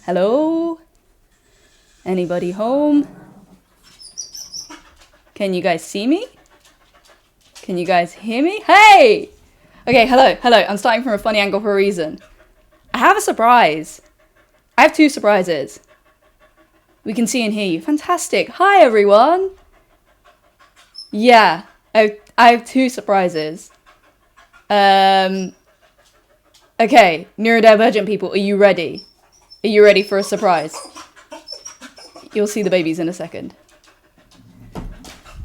Hello? Anybody home? Can you guys see me? Can you guys hear me? Hey! Okay, hello. I'm starting from a funny angle for a reason. I have a surprise. I have 2 surprises. We can see and hear you. Fantastic. Hi, everyone. Yeah, I have 2 surprises. Okay, neurodivergent people, are you ready? Are you ready for a surprise? You'll see the babies in a second.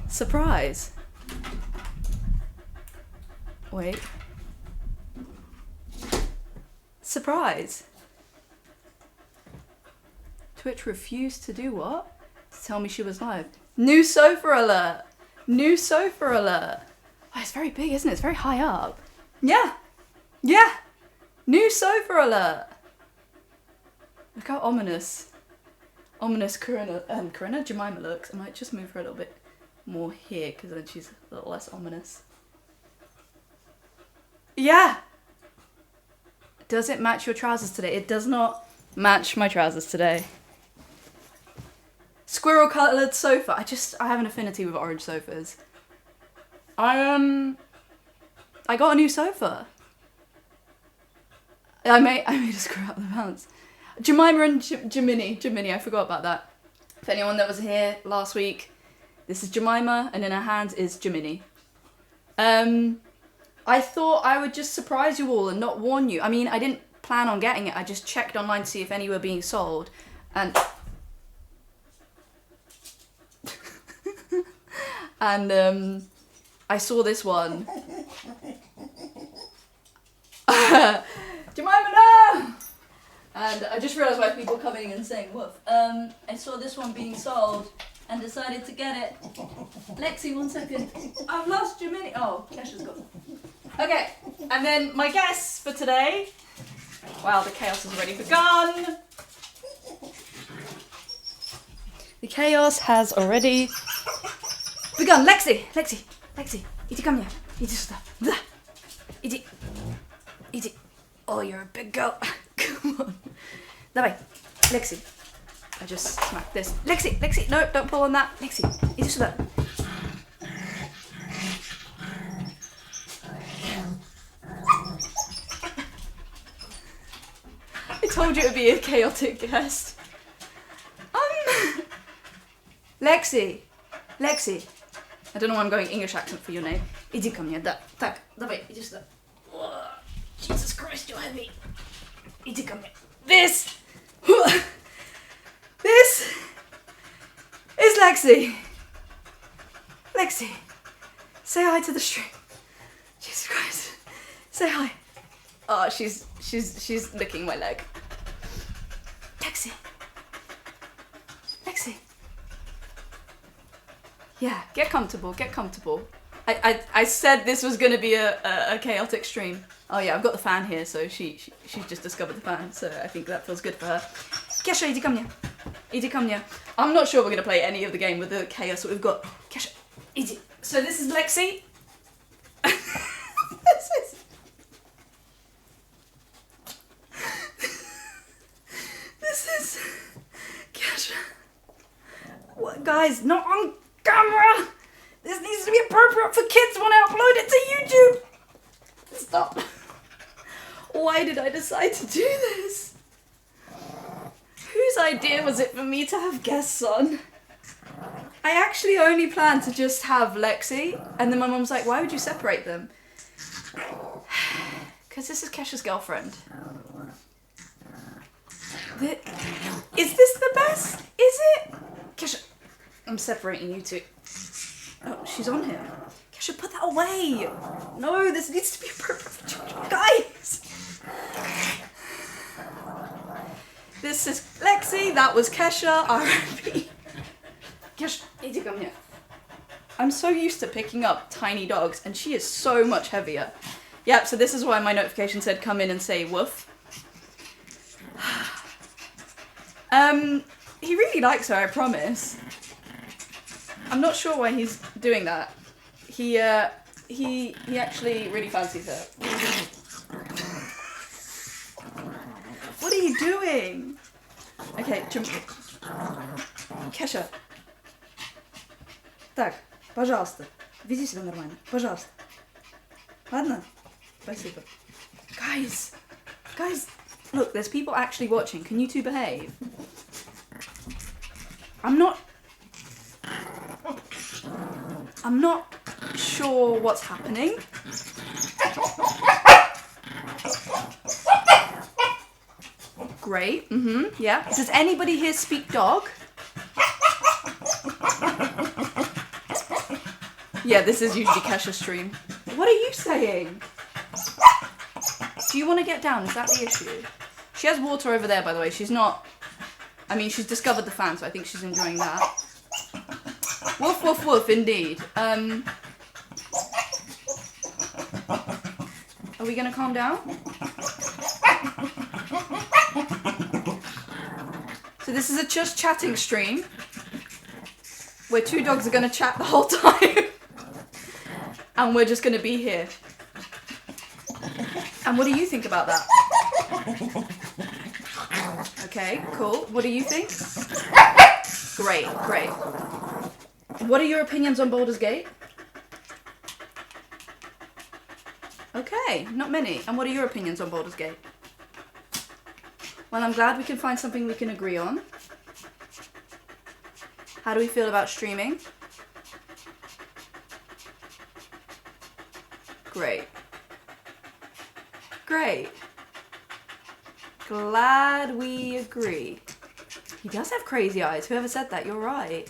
Surprise. Wait. Surprise. Twitch refused to do what? To tell me she was live. New sofa alert. New sofa alert. Oh, it's very big, isn't it? It's very high up. Yeah. Yeah. New sofa alert. Look how ominous Jemima looks. I might just move her a little bit more here because then she's a little less ominous. Yeah. Does it match your trousers today? It does not match my trousers today. Squirrel coloured sofa. I have an affinity with orange sofas. I got a new sofa. I made a screw up the balance. Jemima and Jemini, I forgot about that. For anyone that was here last week, this is Jemima, and in her hands is Jemini. I thought I would just surprise you all and not warn you. I mean, I didn't plan on getting it. I just checked online to see if any were being sold, and and I saw this one. Jemima, no! And I just realised why people are coming and saying woof. I saw this one being sold and decided to get it. Lexi, 1 second. I've lost Jemini. Oh, Kesha's got it. Okay, and then my guess for today. Wow, the chaos has already begun. The chaos has already begun. Lexi. Iti, come here. Iti, stop. Iti. Oh, you're a big girl. Come on. Dawaj. Lexi. I just smacked this. Lexi. No, don't pull on that. Lexi. Iti, stop. I told you it would be a chaotic guest. Lexi. I don't know why I'm going English accent for your name. Idzie ko mnie, tak, dawaj, idziesz da. Jesus Christ, you're heavy. Idzie ko mnie. This is Lexi. Lexi, say hi to the stream. Jesus Christ, say hi. Oh, she's licking my leg. Lexi. Yeah, get comfortable. I said this was going to be a chaotic stream. Oh yeah, I've got the fan here, so she's just discovered the fan, so I think that feels good for her. Kesha, idzie ko mnie. I'm not sure we're going to play any of the game with the chaos that we've got. Kesha, idzie. So this is Lexi. This is Kesha. What, guys, not on camera! This needs to be appropriate for kids when I upload it to YouTube! Stop. Why did I decide to do this? Whose idea was it for me to have guests on? I actually only planned to just have Lexi, and then my mum's like, why would you separate them? Because this is Kesha's girlfriend. Is this the best? Is it? Kesha, I'm separating you two. Oh, she's on here. Kesha, put that away. No, this needs to be appropriate for children. Guys! This is Lexi, that was Kesha, R.I.P. Kesha, idzie ko mnie. I'm so used to picking up tiny dogs, and she is so much heavier. Yep, so this is why my notification said come in and say woof. He really likes her, I promise. I'm not sure why he's doing that. He actually really fancies her. What are you doing? Окей, Kesha. Так, пожалуйста, веди себя нормально, пожалуйста. Ладно? Спасибо. Guys, look, there's people actually watching. Can you two behave? I'm not sure what's happening. Great. Yeah. Does anybody here speak dog? Yeah, this is usually Kesha's stream. What are you saying? Do you want to get down? Is that the issue? She has water over there, by the way. She's not... I mean, she's discovered the fan, so I think she's enjoying that. Woof, woof, woof, indeed. Are we going to calm down? So this is a just chatting stream where two dogs are going to chat the whole time. And we're just going to be here. And what do you think about that? Okay, cool. What do you think? Great. What are your opinions on Baldur's Gate? Okay, not many. And what are your opinions on Baldur's Gate? Well, I'm glad we can find something we can agree on. How do we feel about streaming? Great. Glad we agree. He does have crazy eyes. Whoever said that, you're right.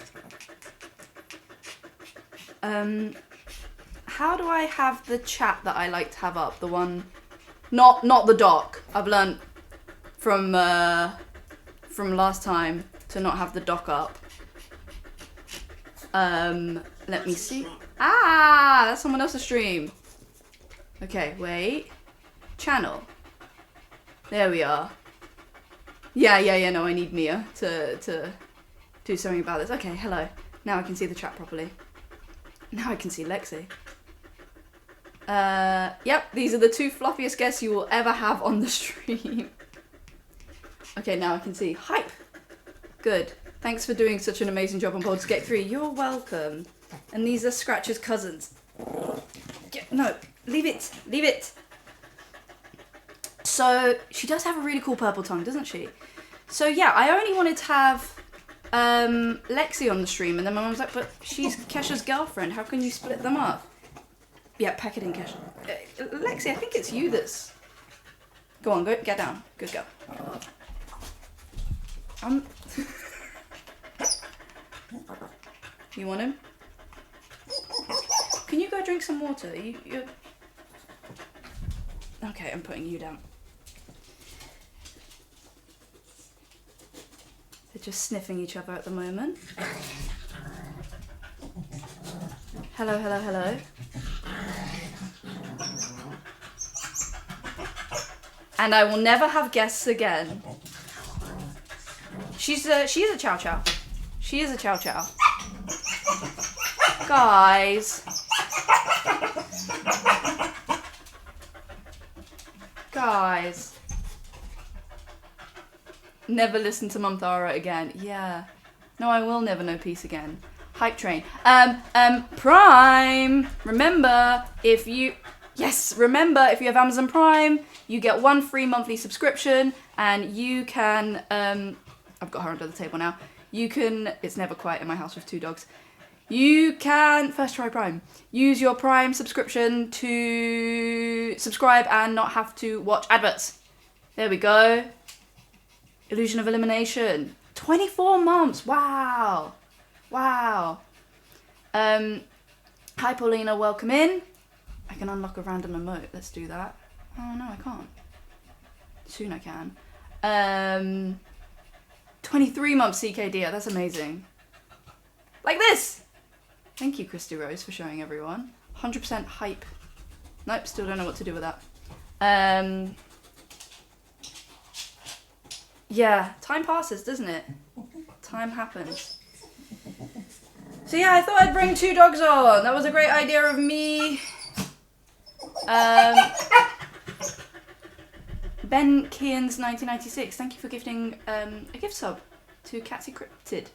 How do I have the chat that I like to have up? The one, not the doc. I've learned from last time to not have the doc up. Let me see. Ah, that's someone else's stream. Okay, wait. Channel. There we are. Yeah, no, I need Mia to do something about this. Okay, hello. Now I can see the chat properly. Now I can see Lexi. Yep, these are the two fluffiest guests you will ever have on the stream. Okay, now I can see. Hype! Good. Thanks for doing such an amazing job on Baldur's Gate 3. You're welcome. And these are Scratch's cousins. No, leave it. So, she does have a really cool purple tongue, doesn't she? So yeah, I only wanted to have Lexi on the stream, and then my mum was like, but she's Kesha's girlfriend, how can you split them up? Yeah, pack it in, Kesha. Lexi, I think it's you that's... Go on, get down. Good girl. You want him? Can you go drink some water? You're... Okay, I'm putting you down. They're just sniffing each other at the moment. Hello. And I will never have guests again. She is a chow chow. She is a chow chow. Guys. Never listen to Mum Thara again. Yeah. No, I will never know peace again. Hype train. Prime. Remember, if you have Amazon Prime, you get 1 free monthly subscription, and you can, I've got her under the table now. It's never quiet in my house with 2 dogs. You can, first try Prime, use your Prime subscription to subscribe and not have to watch adverts. There we go. Illusion of Elimination. 24 months. Wow. Hi, Paulina, welcome in. I can unlock a random emote. Let's do that. Oh, no, I can't. Soon I can. 23 months CKD. That's amazing. Like this. Thank you, Christy Rose, for showing everyone. 100% hype. Nope, still don't know what to do with that. Yeah, time passes, doesn't it? Time happens. So yeah, I thought I'd bring 2 dogs on. That was a great idea of me. Ben Keans 1996. Thank you for gifting a gift sub to Catsy Cryptid.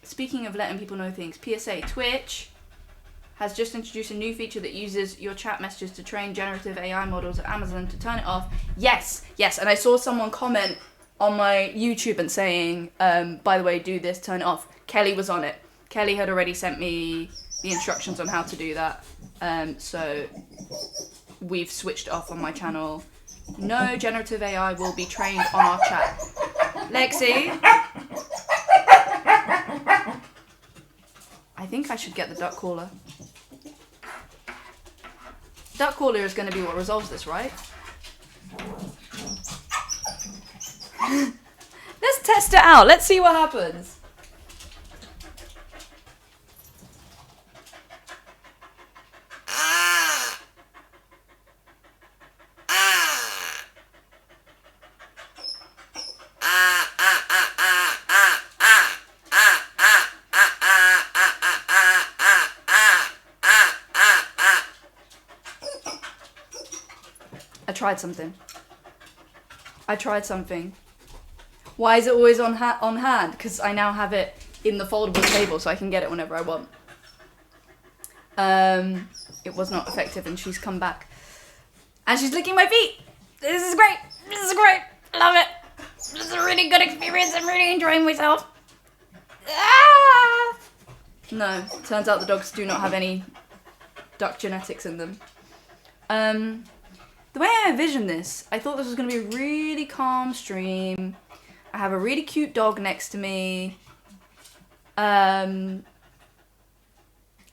Speaking of letting people know things, PSA, Twitch has just introduced a new feature that uses your chat messages to train generative AI models at Amazon to turn it off. Yes, and I saw someone comment on my YouTube and saying, by the way, do this, turn it off. Kelly was on it. Kelly had already sent me the instructions on how to do that. So we've switched off on my channel. No generative AI will be trained on our chat. Lexi? I think I should get the duck caller. Duck caller is going to be what resolves this, right? Let's test it out. Let's see what happens. I tried something. Why is it always on hand? Because I now have it in the foldable table so I can get it whenever I want. It was not effective and she's come back. And she's licking my feet. This is great. I love it. This is a really good experience. I'm really enjoying myself. Ah! No, turns out the dogs do not have any duck genetics in them. The way I envisioned this, I thought this was going to be a really calm stream. I have a really cute dog next to me. And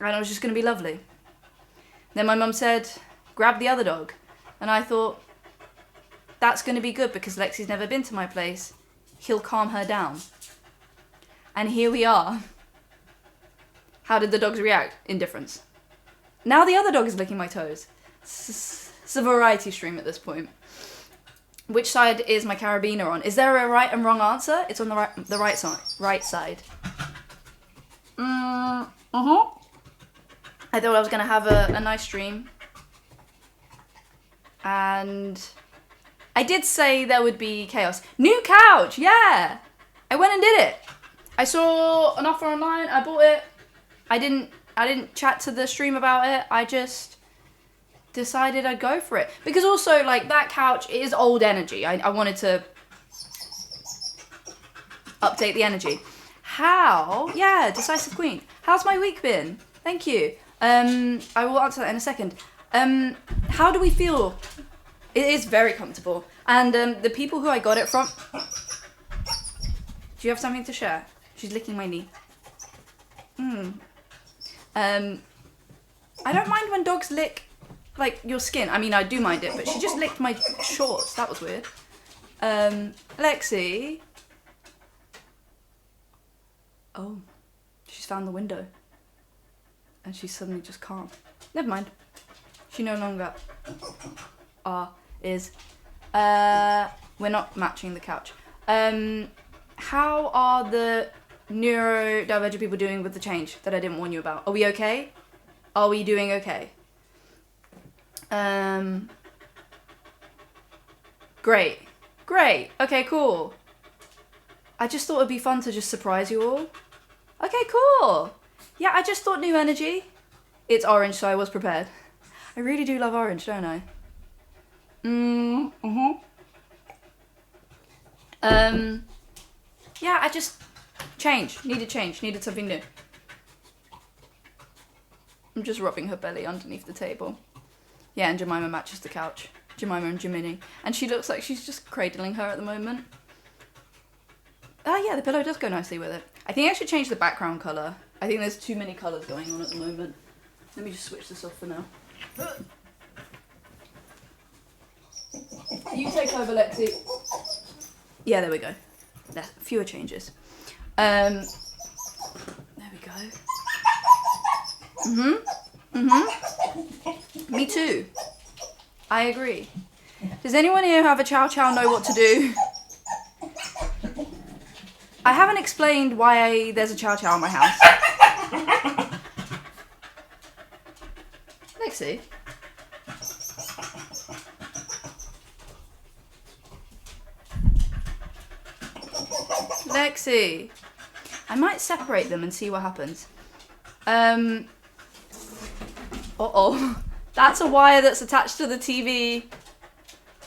it was just going to be lovely. Then my mum said, grab the other dog. And I thought, that's going to be good because Lexi's never been to my place. He'll calm her down. And here we are. How did the dogs react? Indifference. Now the other dog is licking my toes. It's a variety stream at this point. Which side is my carabiner on? Is there a right and wrong answer? It's on the right side. Right side. I thought I was going to have a nice stream. And I did say there would be chaos. New couch, yeah! I went and did it. I saw an offer online, I bought it. I didn't chat to the stream about it. I just decided I'd go for it. Because also, like, that couch is old energy. I wanted to update the energy. How? Yeah, Decisive Queen. How's my week been? Thank you. I will answer that in a second. How do we feel? It is very comfortable. And the people who I got it from... Do you have something to share? She's licking my knee. I don't mind when dogs lick, like, your skin. I mean, I do mind it, but she just licked my shorts. That was weird. Lexi. Oh, she's found the window. And she's suddenly just calm. Never mind. She no longer is. We're not matching the couch. How are the neurodivergent people doing with the change that I didn't warn you about? Are we okay? Are we doing okay? Great. Okay, cool. I just thought it'd be fun to just surprise you all. Okay, cool. Yeah, I just thought new energy. It's orange, so I was prepared. I really do love orange, don't I? Yeah, I just... Needed something new. I'm just rubbing her belly underneath the table. Yeah, and Jemima matches the couch. Jemima and Jiminy. And she looks like she's just cradling her at the moment. Oh yeah, the pillow does go nicely with it. I think I should change the background colour. I think there's too many colours going on at the moment. Let me just switch this off for now. You take over, Lexi. Yeah, there we go. There, fewer changes. There we go. Me too. I agree. Does anyone here have a chow chow know what to do? I haven't explained why there's a chow chow in my house. Lexi? Lexi. I might separate them and see what happens. Uh-oh. That's a wire that's attached to the TV.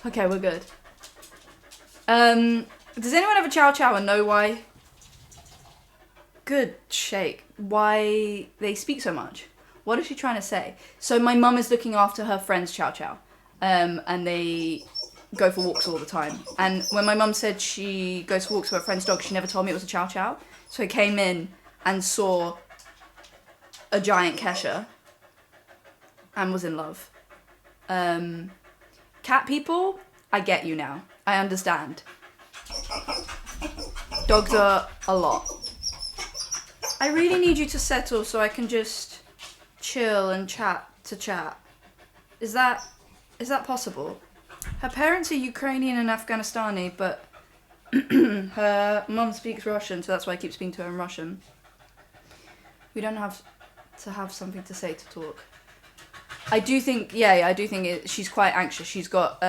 Okay, we're good. Does anyone have a chow chow and know why? Good shake. Why they speak so much? What is she trying to say? So my mum is looking after her friend's chow chow. And they go for walks all the time. And when my mum said she goes for walks with her friend's dog, she never told me it was a chow chow. So I came in and saw a giant Kesha and was in love. Cat people, I get you now. I understand. Dogs are a lot. I really need you to settle so I can just chill and chat to chat. Is that possible? Her parents are Ukrainian and Afghanistani, but her mum speaks Russian, so that's why I keep speaking to her in Russian. We don't have to have something to say to talk. I do think she's quite anxious. She's got,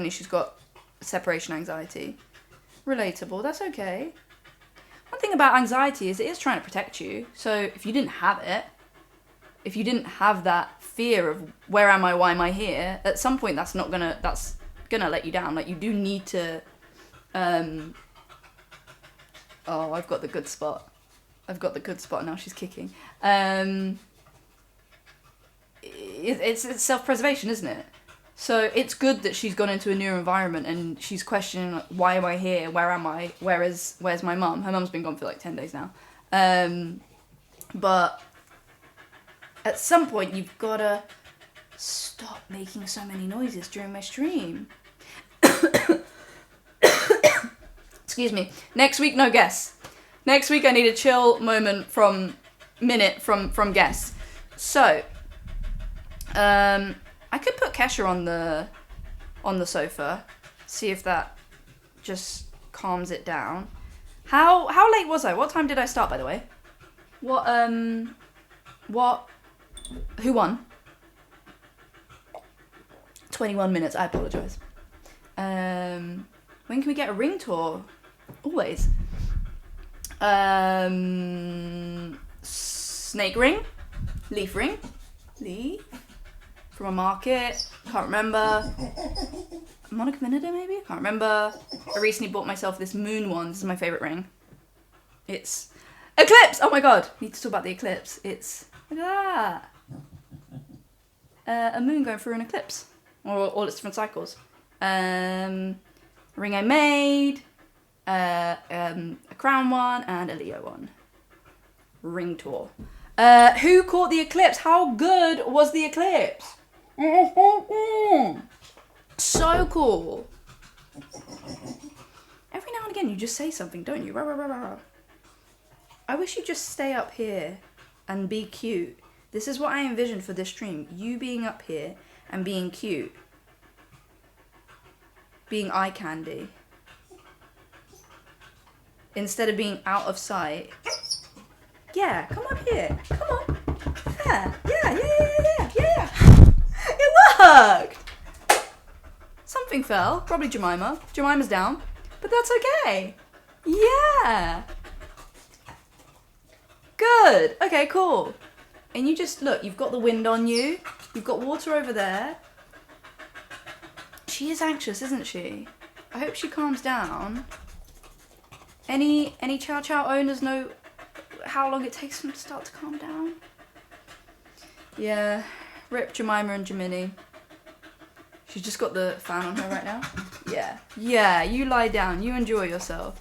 she's got separation anxiety. Relatable, that's okay. One thing about anxiety is it is trying to protect you. So if you didn't have it, if you didn't have that fear of where am I, why am I here, at some point that's gonna let you down. Like, you do need to, oh, I've got the good spot. Now she's kicking. It's self-preservation, isn't it? So it's good that she's gone into a new environment and she's questioning, like, why am I here? Where am I? Where's my mum? Her mum's been gone for like 10 days now. But at some point you've got to stop making so many noises during my stream. Excuse me. Next week, no guests. Next week I need a chill moment from guests. So, I could put Kesha on the sofa, see if that just calms it down. How late was I? What time did I start, by the way? Who won? 21 minutes, I apologise. When can we get a ring tour? Always. Snake ring? Leaf ring? Leaf? From a market? Can't remember. Monica Minida, maybe? Can't remember. I recently bought myself this moon one. This is my favourite ring. It's eclipse! Oh my god. Need to talk about the eclipse. It's, look at that. A moon going through an eclipse. Or all its different cycles. A ring I made. A crown one and a Leo one. Ring tour. Who caught the eclipse? How good was the eclipse? So cool. Every now and again you just say something, don't you? Rah, rah, rah, rah. I wish you'd just stay up here and be cute. This is what I envisioned for this stream. You being up here and being cute. Being eye candy. Instead of being out of sight. Yeah, come up here. Come on. Yeah. It worked. Something fell. Probably Jemima. Jemima's down. But that's okay. Yeah. Good. Okay, cool. And you just, look, you've got the wind on you. You've got water over there. She is anxious, isn't she? I hope she calms down. Any Chow Chow owners know how long it takes them to start to calm down? Yeah, rip Jemima and Jemini. She's just got the fan on her right now. Yeah, you lie down, you enjoy yourself.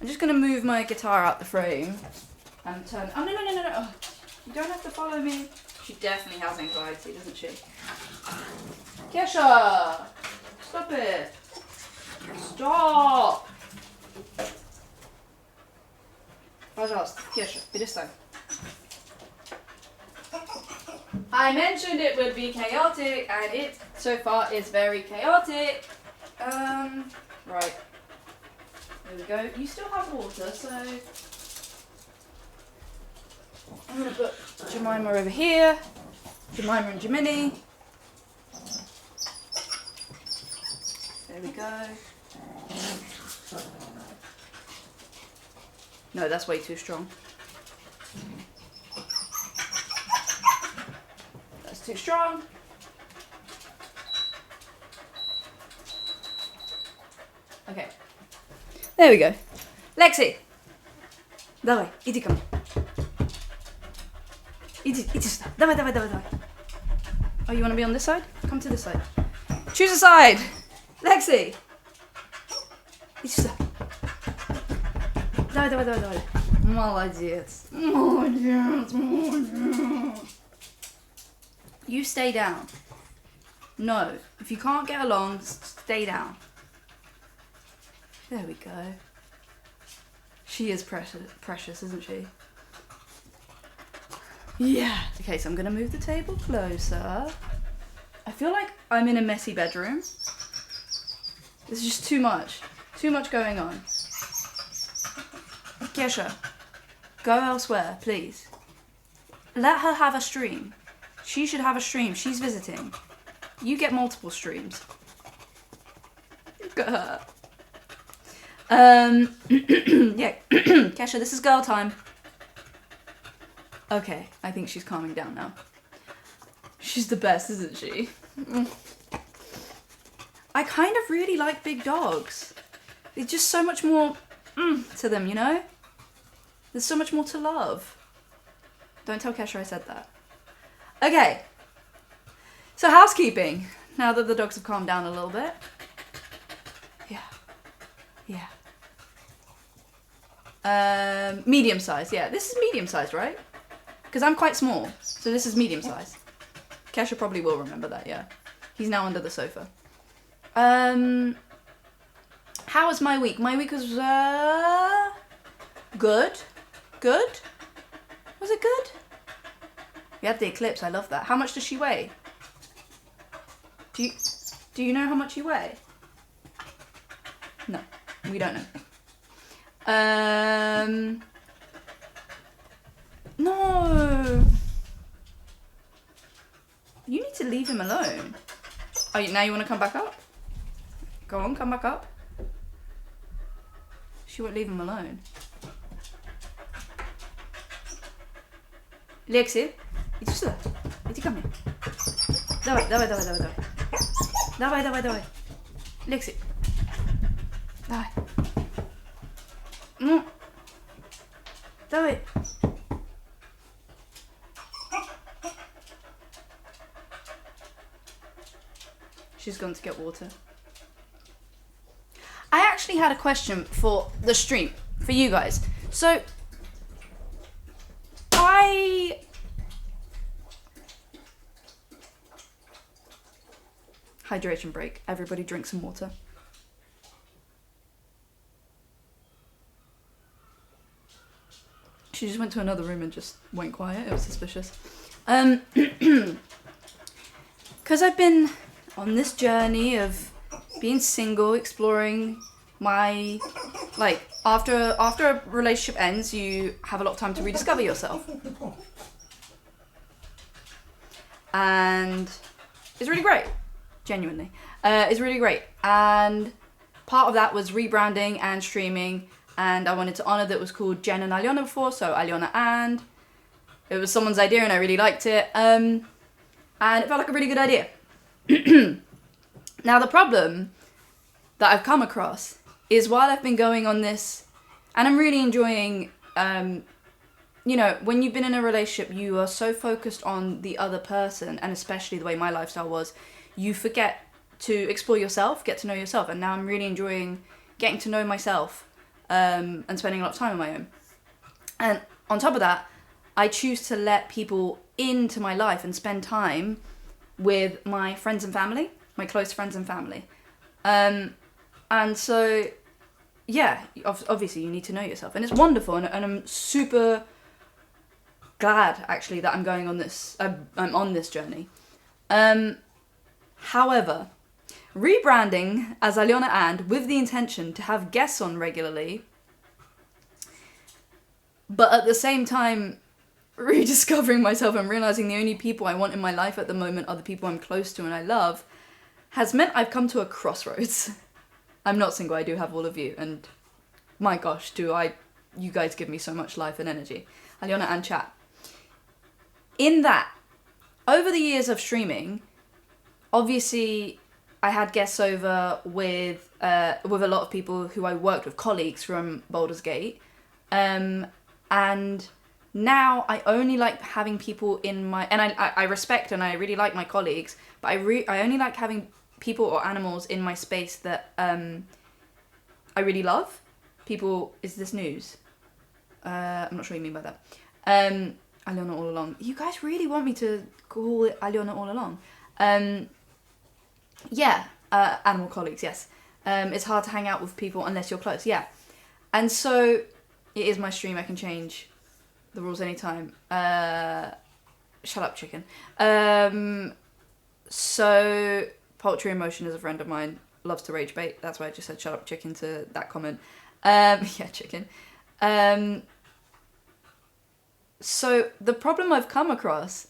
I'm just gonna move my guitar out the frame and turn, oh no. Oh, you don't have to follow me. She definitely has anxiety, doesn't she? Kesha! Stop it! Stop! Пожалуйста, Kesha, перестань. I mentioned it would be chaotic, and it so far is very chaotic. Right. There we go. You still have water, so I'm gonna put Jemima over here. Jemima and Jemini. There we go. No, that's way too strong. That's too strong. Okay. There we go. Lexi! Давай, иди ко мне. Иди сюда. Давай. Oh, you want to be on this side? Come to this side. Choose a side! Lexi! Иди сюда. Давай. Молодец. You stay down. No. If you can't get along, stay down. There we go. She is precious, isn't she? Yeah. Okay, so I'm gonna move the table closer. I feel like I'm in a messy bedroom. There's just too much. Too much going on. Kesha, go elsewhere, please. Let her have a stream. She should have a stream. She's visiting. You get multiple streams. Look at her. Yeah. Kesha, this is girl time. Okay, I think she's calming down now. She's the best, isn't she? I kind of really like big dogs. There's just so much more to them, you know? There's so much more to love. Don't tell Kesha I said that. Okay. So housekeeping. Now that the dogs have calmed down a little bit. Yeah. Medium size, yeah. This is medium size, right? Because I'm quite small, so this is medium size. Kesha probably will remember that, yeah. He's now under the sofa. How was my week? My week was, good. Good? Was it good? We had the eclipse, I love that. How much does she weigh? Do you know how much you weigh? No, we don't know. No. You need to leave him alone. Oh, now you want to come back up? Go on, come back up. She won't leave him alone. Lexi, иди сюда. Иди ко мне. Давай. Давай. Lexi. Давай. Ну. Давай. She's gone to get water. I actually had a question for the stream, for you guys. So, hydration break. Everybody drink some water. She just went to another room and just went quiet. It was suspicious. Because I've been on this journey of being single, exploring my, like, after a relationship ends, you have a lot of time to rediscover yourself. And it's really great. Genuinely. It's really great. And part of that was rebranding and streaming. And I wanted to honour that it was called Jen and Aliona before, so Aliona and. It was someone's idea and I really liked it. And it felt like a really good idea. Now the problem that I've come across is while I've been going on this, and I'm really enjoying, you know, when you've been in a relationship, you are so focused on the other person, and especially the way my lifestyle was, you forget to explore yourself, get to know yourself. And now I'm really enjoying getting to know myself and spending a lot of time on my own. And on top of that, I choose to let people into my life and spend time with my friends and family, my close friends and family. And so, yeah, obviously you need to know yourself. And it's wonderful, and I'm super glad, actually, that I'm going on this, I'm on this journey. However, rebranding as Aliona and with the intention to have guests on regularly, but at the same time rediscovering myself and realising the only people I want in my life at the moment are the people I'm close to and I love, has meant I've come to a crossroads. I'm not single, I do have all of you, and my gosh, do I you guys give me so much life and energy. Aliona and chat. In that, over the years of streaming, obviously I had guests over with a lot of people who I worked with, colleagues from Baldur's Gate. And now I only like having people in my... And I respect and I really like my colleagues, but I only like having people or animals in my space that I really love. People... Is this news? I'm not sure what you mean by that. Aliona all along. You guys really want me to call it Aliona all along? Animal colleagues, yes. It's hard to hang out with people unless you're close, yeah. And so, it is my stream, I can change the rules anytime. Shut up, chicken. So, Poultry Emotion is a friend of mine, loves to rage bait. That's why I just said shut up, chicken to that comment. Yeah, chicken. So, the problem I've come across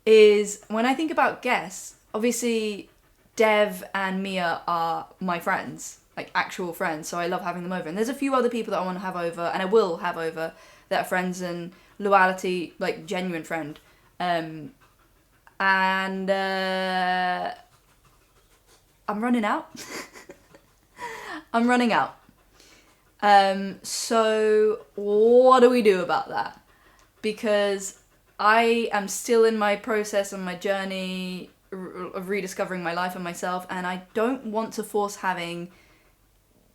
is when I think about guests, obviously Dev and Mia are my friends, like actual friends, so I love having them over. And there's a few other people that I want to have over, and I will have over, that are friends and loyalty, like genuine friend. I'm running out. I'm running out. So what do we do about that? Because I am still in my process and my journey of rediscovering my life and myself, and I don't want to force having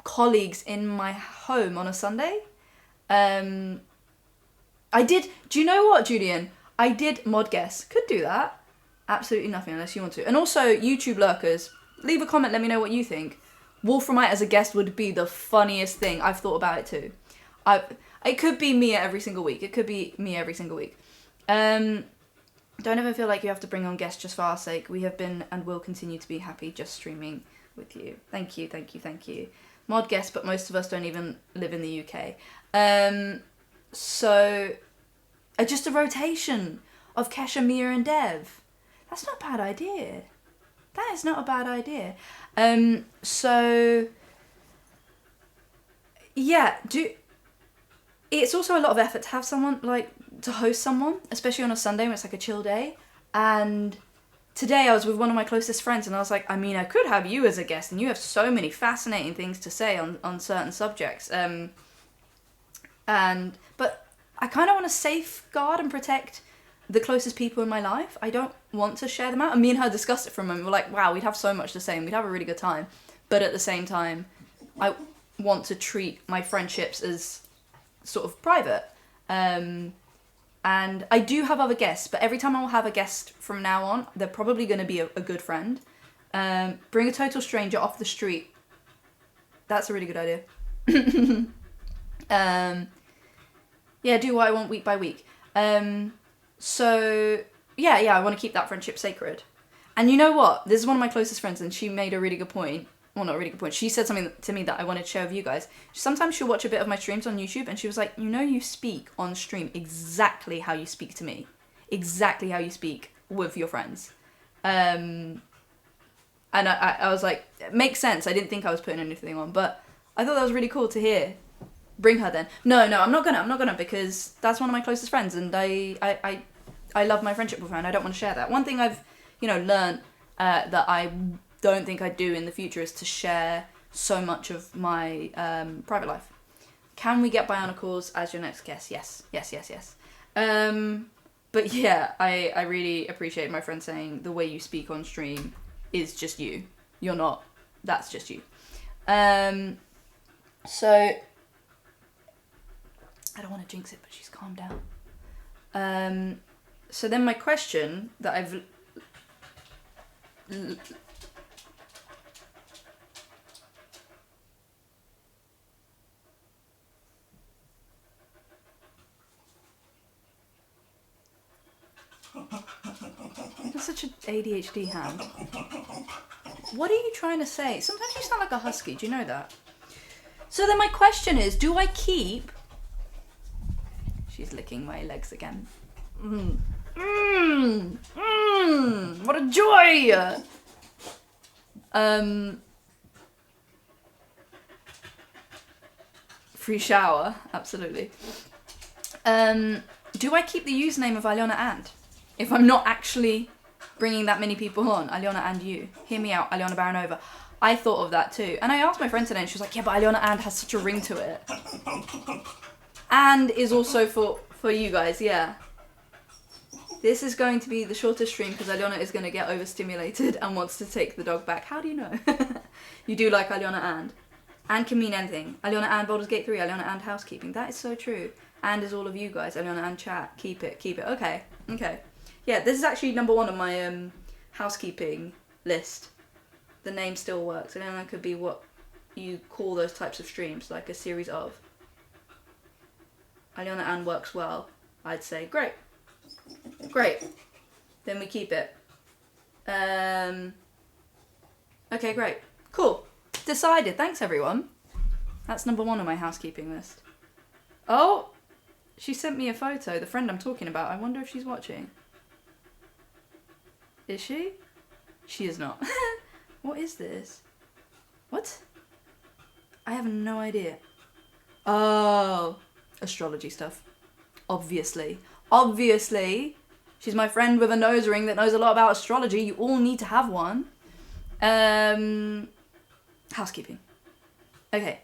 colleagues in my home on a Sunday. Do you know what, Julian? I did mod guests. Could do that. Absolutely nothing unless you want to. And also, YouTube lurkers, leave a comment, let me know what you think. Wolframite as a guest would be the funniest thing. I've thought about it too. It could be Mia every single week. Don't ever feel like you have to bring on guests just for our sake. We have been and will continue to be happy just streaming with you. Thank you. Mod guests, but most of us don't even live in the UK. So, just a rotation of Kesha, Mia and Dev. That's not a bad idea. That is not a bad idea. So, yeah, it's also a lot of effort to have someone, like, to host someone, especially on a Sunday when it's like a chill day. And today I was with one of my closest friends and I was like, I mean, I could have you as a guest and you have so many fascinating things to say on certain subjects. But I kind of want to safeguard and protect the closest people in my life. I don't want to share them out. And me and her discussed it for a moment. We're like, wow, we'd have so much to say and we'd have a really good time. But at the same time, I want to treat my friendships as sort of private. And I do have other guests, but every time I will have a guest from now on, they're probably going to be a good friend. Bring a total stranger off the street. That's a really good idea. Yeah, do what I want week by week. So, yeah, I want to keep that friendship sacred. And you know what? This is one of my closest friends, and she made a really good point. Well, not a really good point. She said something to me that I wanted to share with you guys. Sometimes she'll watch a bit of my streams on YouTube, and she was like, you speak on stream exactly how you speak to me. Exactly how you speak with your friends. And I was like, it makes sense. I didn't think I was putting anything on, but I thought that was really cool to hear. Bring her then. No, I'm not gonna, because that's one of my closest friends, and I love my friendship with her, and I don't want to share that. One thing I've, learned that I don't think I'd do in the future is to share so much of my private life. Can we get Bionicles as your next guest? Yes. But yeah, I really appreciate my friend saying the way you speak on stream is just you. You're not. That's just you. So I don't want to jinx it, but she's calmed down. So then my question that I've You're such an ADHD hand. What are you trying to say? Sometimes you sound like a husky, do you know that? So then my question is, do I keep... She's licking my legs again. What a joy! Free shower, absolutely. Do I keep the username of Aliona and? If I'm not actually bringing that many people on, Aliona and you. Hear me out, Aliona Baranova. I thought of that too. And I asked my friend today and she was like, yeah, but Aliona and has such a ring to it. And is also for you guys, yeah. This is going to be the shortest stream because Aliona is going to get overstimulated and wants to take the dog back. How do you know? You do like Aliona and. And can mean anything. Aliona and Baldur's Gate 3, Aliona and Housekeeping. That is so true. And is all of you guys. Aliona and chat. Keep it. Okay. Yeah, this is actually number 1 on my housekeeping list. The name still works. Aliona could be what you call those types of streams, like a series of. Aliona and works well, I'd say. Great. Then we keep it. Okay, great. Cool. Decided. Thanks, everyone. That's number 1 on my housekeeping list. Oh, she sent me a photo. The friend I'm talking about. I wonder if she's watching. Is she? She is not. What is this? What? I have no idea. Oh, astrology stuff. Obviously. She's my friend with a nose ring that knows a lot about astrology. You all need to have one. Housekeeping. Okay.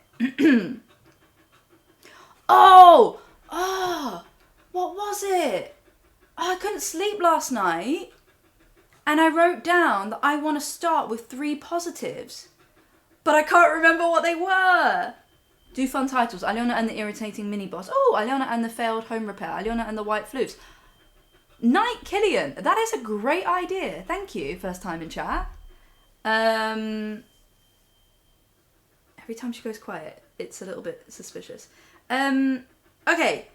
Oh, what was it? Oh, I couldn't sleep last night. And I wrote down that I want to start with 3 positives. But I can't remember what they were. Do fun titles. Aliona and the irritating mini boss. Oh, Aliona and the failed home repair. Aliona and the white flus. Night Killian. That is a great idea. Thank you. First time in chat. Every time she goes quiet, it's a little bit suspicious. Okay.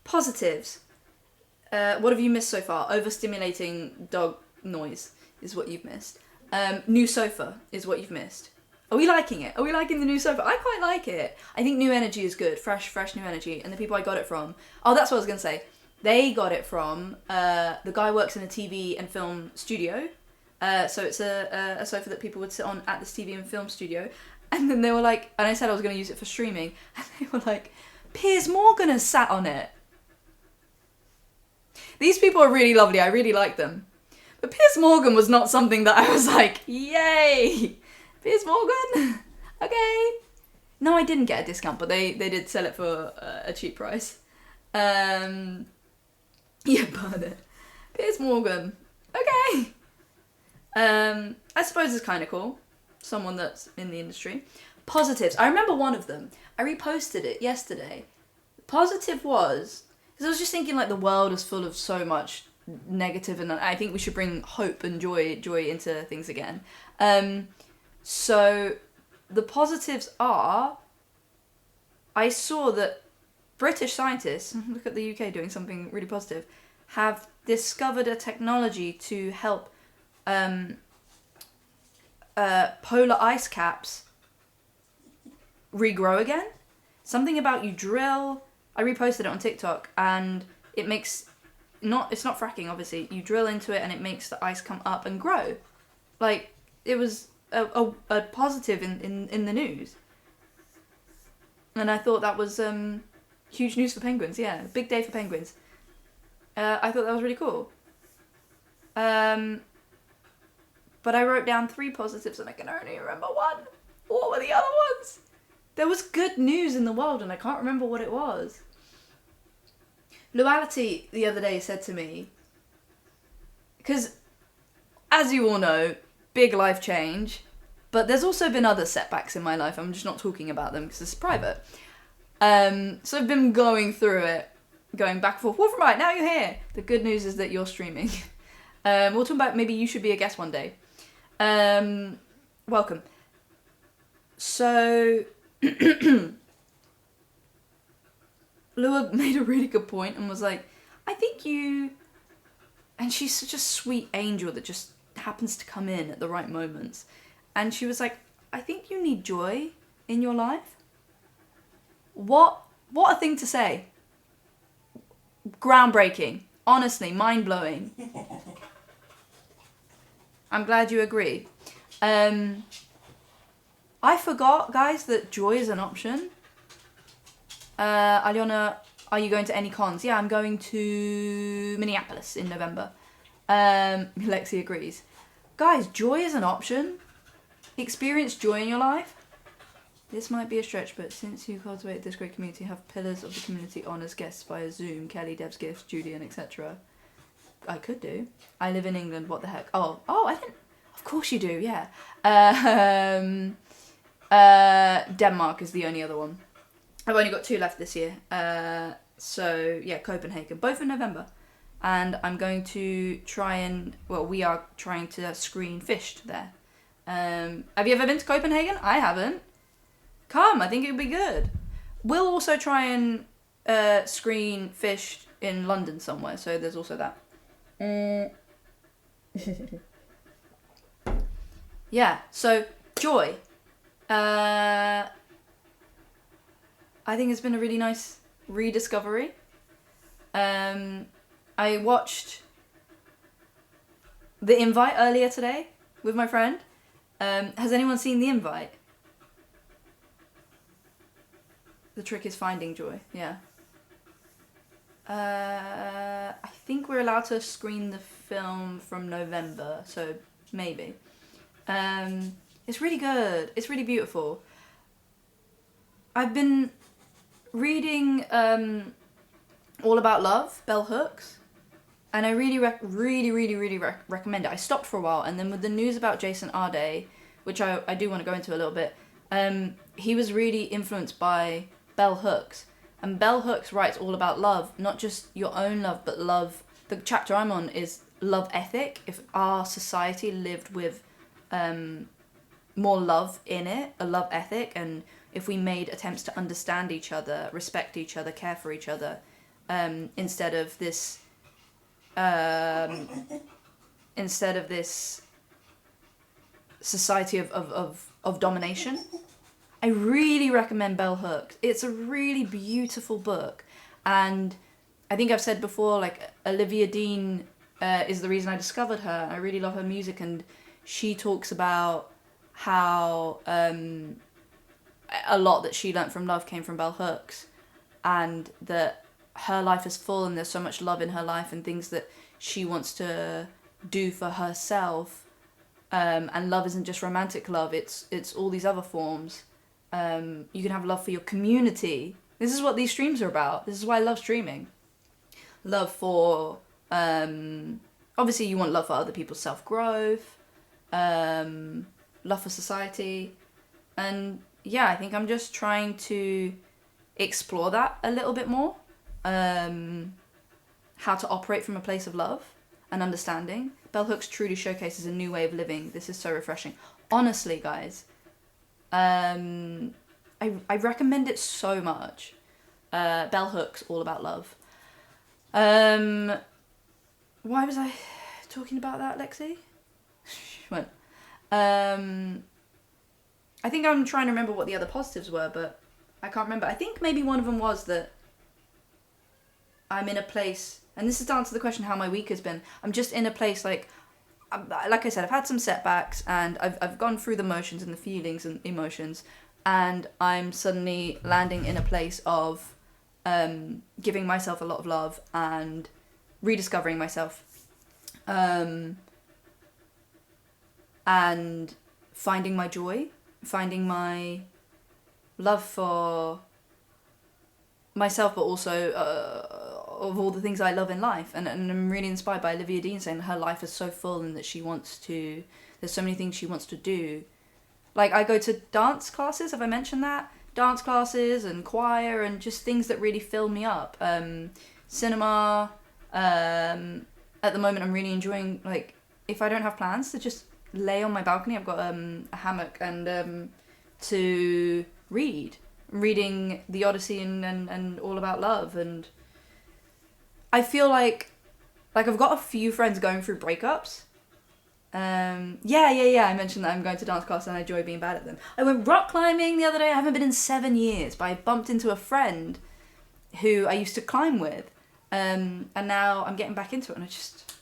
Positives. What have you missed so far? Overstimulating dog noise is what you've missed. New sofa is what you've missed. Are we liking it? Are we liking the new sofa? I quite like it. I think new energy is good. Fresh new energy. And the people I got it from... Oh, that's what I was going to say. They got it from... the guy works in a TV and film studio. So it's a sofa that people would sit on at this TV and film studio. And then they were like... And I said I was going to use it for streaming. And they were like, Piers Morgan has sat on it. These people are really lovely. I really like them. But Piers Morgan was not something that I was like, yay! Piers Morgan? Okay. No, I didn't get a discount, but they did sell it for a cheap price. Yeah, burn it. Piers Morgan. Okay. I suppose it's kind of cool. Someone that's in the industry. Positives. I remember one of them. I reposted it yesterday. Positive was... Because I was just thinking, like, the world is full of so much negative, and I think we should bring hope and joy into things again. So the positives are, I saw that British scientists, look at the UK doing something really positive, have discovered a technology to help polar ice caps regrow again. Something about you drill... I reposted it on TikTok, and it makes... It's not fracking, obviously. You drill into it, and it makes the ice come up and grow. Like, it was a positive in the news. And I thought that was huge news for penguins, yeah. Big day for penguins. I thought that was really cool. But I wrote down 3 positives, and I can only remember 1. What were the other ones? There was good news in the world, and I can't remember what it was. Luality the other day said to me, because, as you all know, big life change, but there's also been other setbacks in my life. I'm just not talking about them because it's private. So I've been going through it, going back and forth. Wolfram, right, now you're here. The good news is that you're streaming. We'll talk about maybe you should be a guest one day. Welcome. So... Lua made a really good point and was like, I think you... And she's such a sweet angel that just happens to come in at the right moments. And she was like, I think you need joy in your life. What a thing to say. Groundbreaking. Honestly, mind-blowing. I'm glad you agree. I forgot, guys, that joy is an option. Aliona, are you going to any cons? Yeah, I'm going to Minneapolis in November. Lexi agrees. Guys, joy is an option. Experience joy in your life. This might be a stretch, but since you cultivate this great community, have pillars of the community on as guests via Zoom, Kelly, Dev's Gifts, Julian, etc. I could do. I live in England, what the heck? Oh, I didn't... Of course you do, yeah. Denmark is the only other one. I've only got 2 left this year. So, yeah, Copenhagen. Both in November. And I'm going to try and... Well, we are trying to screen Fished there. Have you ever been to Copenhagen? I haven't. Come, I think it would be good. We'll also try and screen Fished in London somewhere. So there's also that. Yeah, so joy. I think it's been a really nice rediscovery. I watched The Invite earlier today with my friend. Has anyone seen The Invite? The trick is finding joy, yeah. I think we're allowed to screen the film from November, so maybe. It's really good. It's really beautiful. I've been reading All About Love, Bell Hooks, and I really recommend it. I stopped for a while, and then with the news about Jason Arde, which I do want to go into a little bit, he was really influenced by Bell Hooks. And Bell Hooks writes all about love, not just your own love, but love. The chapter I'm on is love ethic. If our society lived with more love in it, a love ethic, and if we made attempts to understand each other, respect each other, care for each other, instead of this society of domination. I really recommend Bell Hooks. It's a really beautiful book, and I think I've said before, like, Olivia Dean is the reason I discovered her. I really love her music, and she talks about how a lot that she learnt from love came from Bell Hooks, and that her life is full and there's so much love in her life and things that she wants to do for herself, and love isn't just romantic love, it's all these other forms. You can have love for your community. This is what these streams are about. This is why I love streaming. Love for, obviously you want love for other people's self-growth, love for society. And yeah, I think I'm just trying to explore that a little bit more. How to operate from a place of love and understanding. Bell Hooks truly showcases a new way of living. This is so refreshing. Honestly, guys, I recommend it so much. Bell Hooks, All About Love. Why was I talking about that, Lexi? Went. I think I'm trying to remember what the other positives were, but I can't remember. I think maybe one of them was that I'm in a place, and this is to answer the question how my week has been. I'm just in a place, like I said, I've had some setbacks, and I've gone through the motions and the feelings and emotions, and I'm suddenly landing in a place of giving myself a lot of love and rediscovering myself, and finding my joy, finding my love for myself, but also of all the things I love in life. And I'm really inspired by Olivia Dean saying that her life is so full and that there's so many things she wants to do. Like, I go to dance classes, have I mentioned that? Dance classes and choir and just things that really fill me up. Cinema. At the moment I'm really enjoying, like, if I don't have plans, to just lay on my balcony. I've got a hammock and to reading The Odyssey and All About Love. And I feel like I've got a few friends going through breakups. Yeah, I mentioned that I'm going to dance class and I enjoy being bad at them. I went rock climbing the other day. I haven't been in 7 years, but I bumped into a friend who I used to climb with, and now I'm getting back into it, and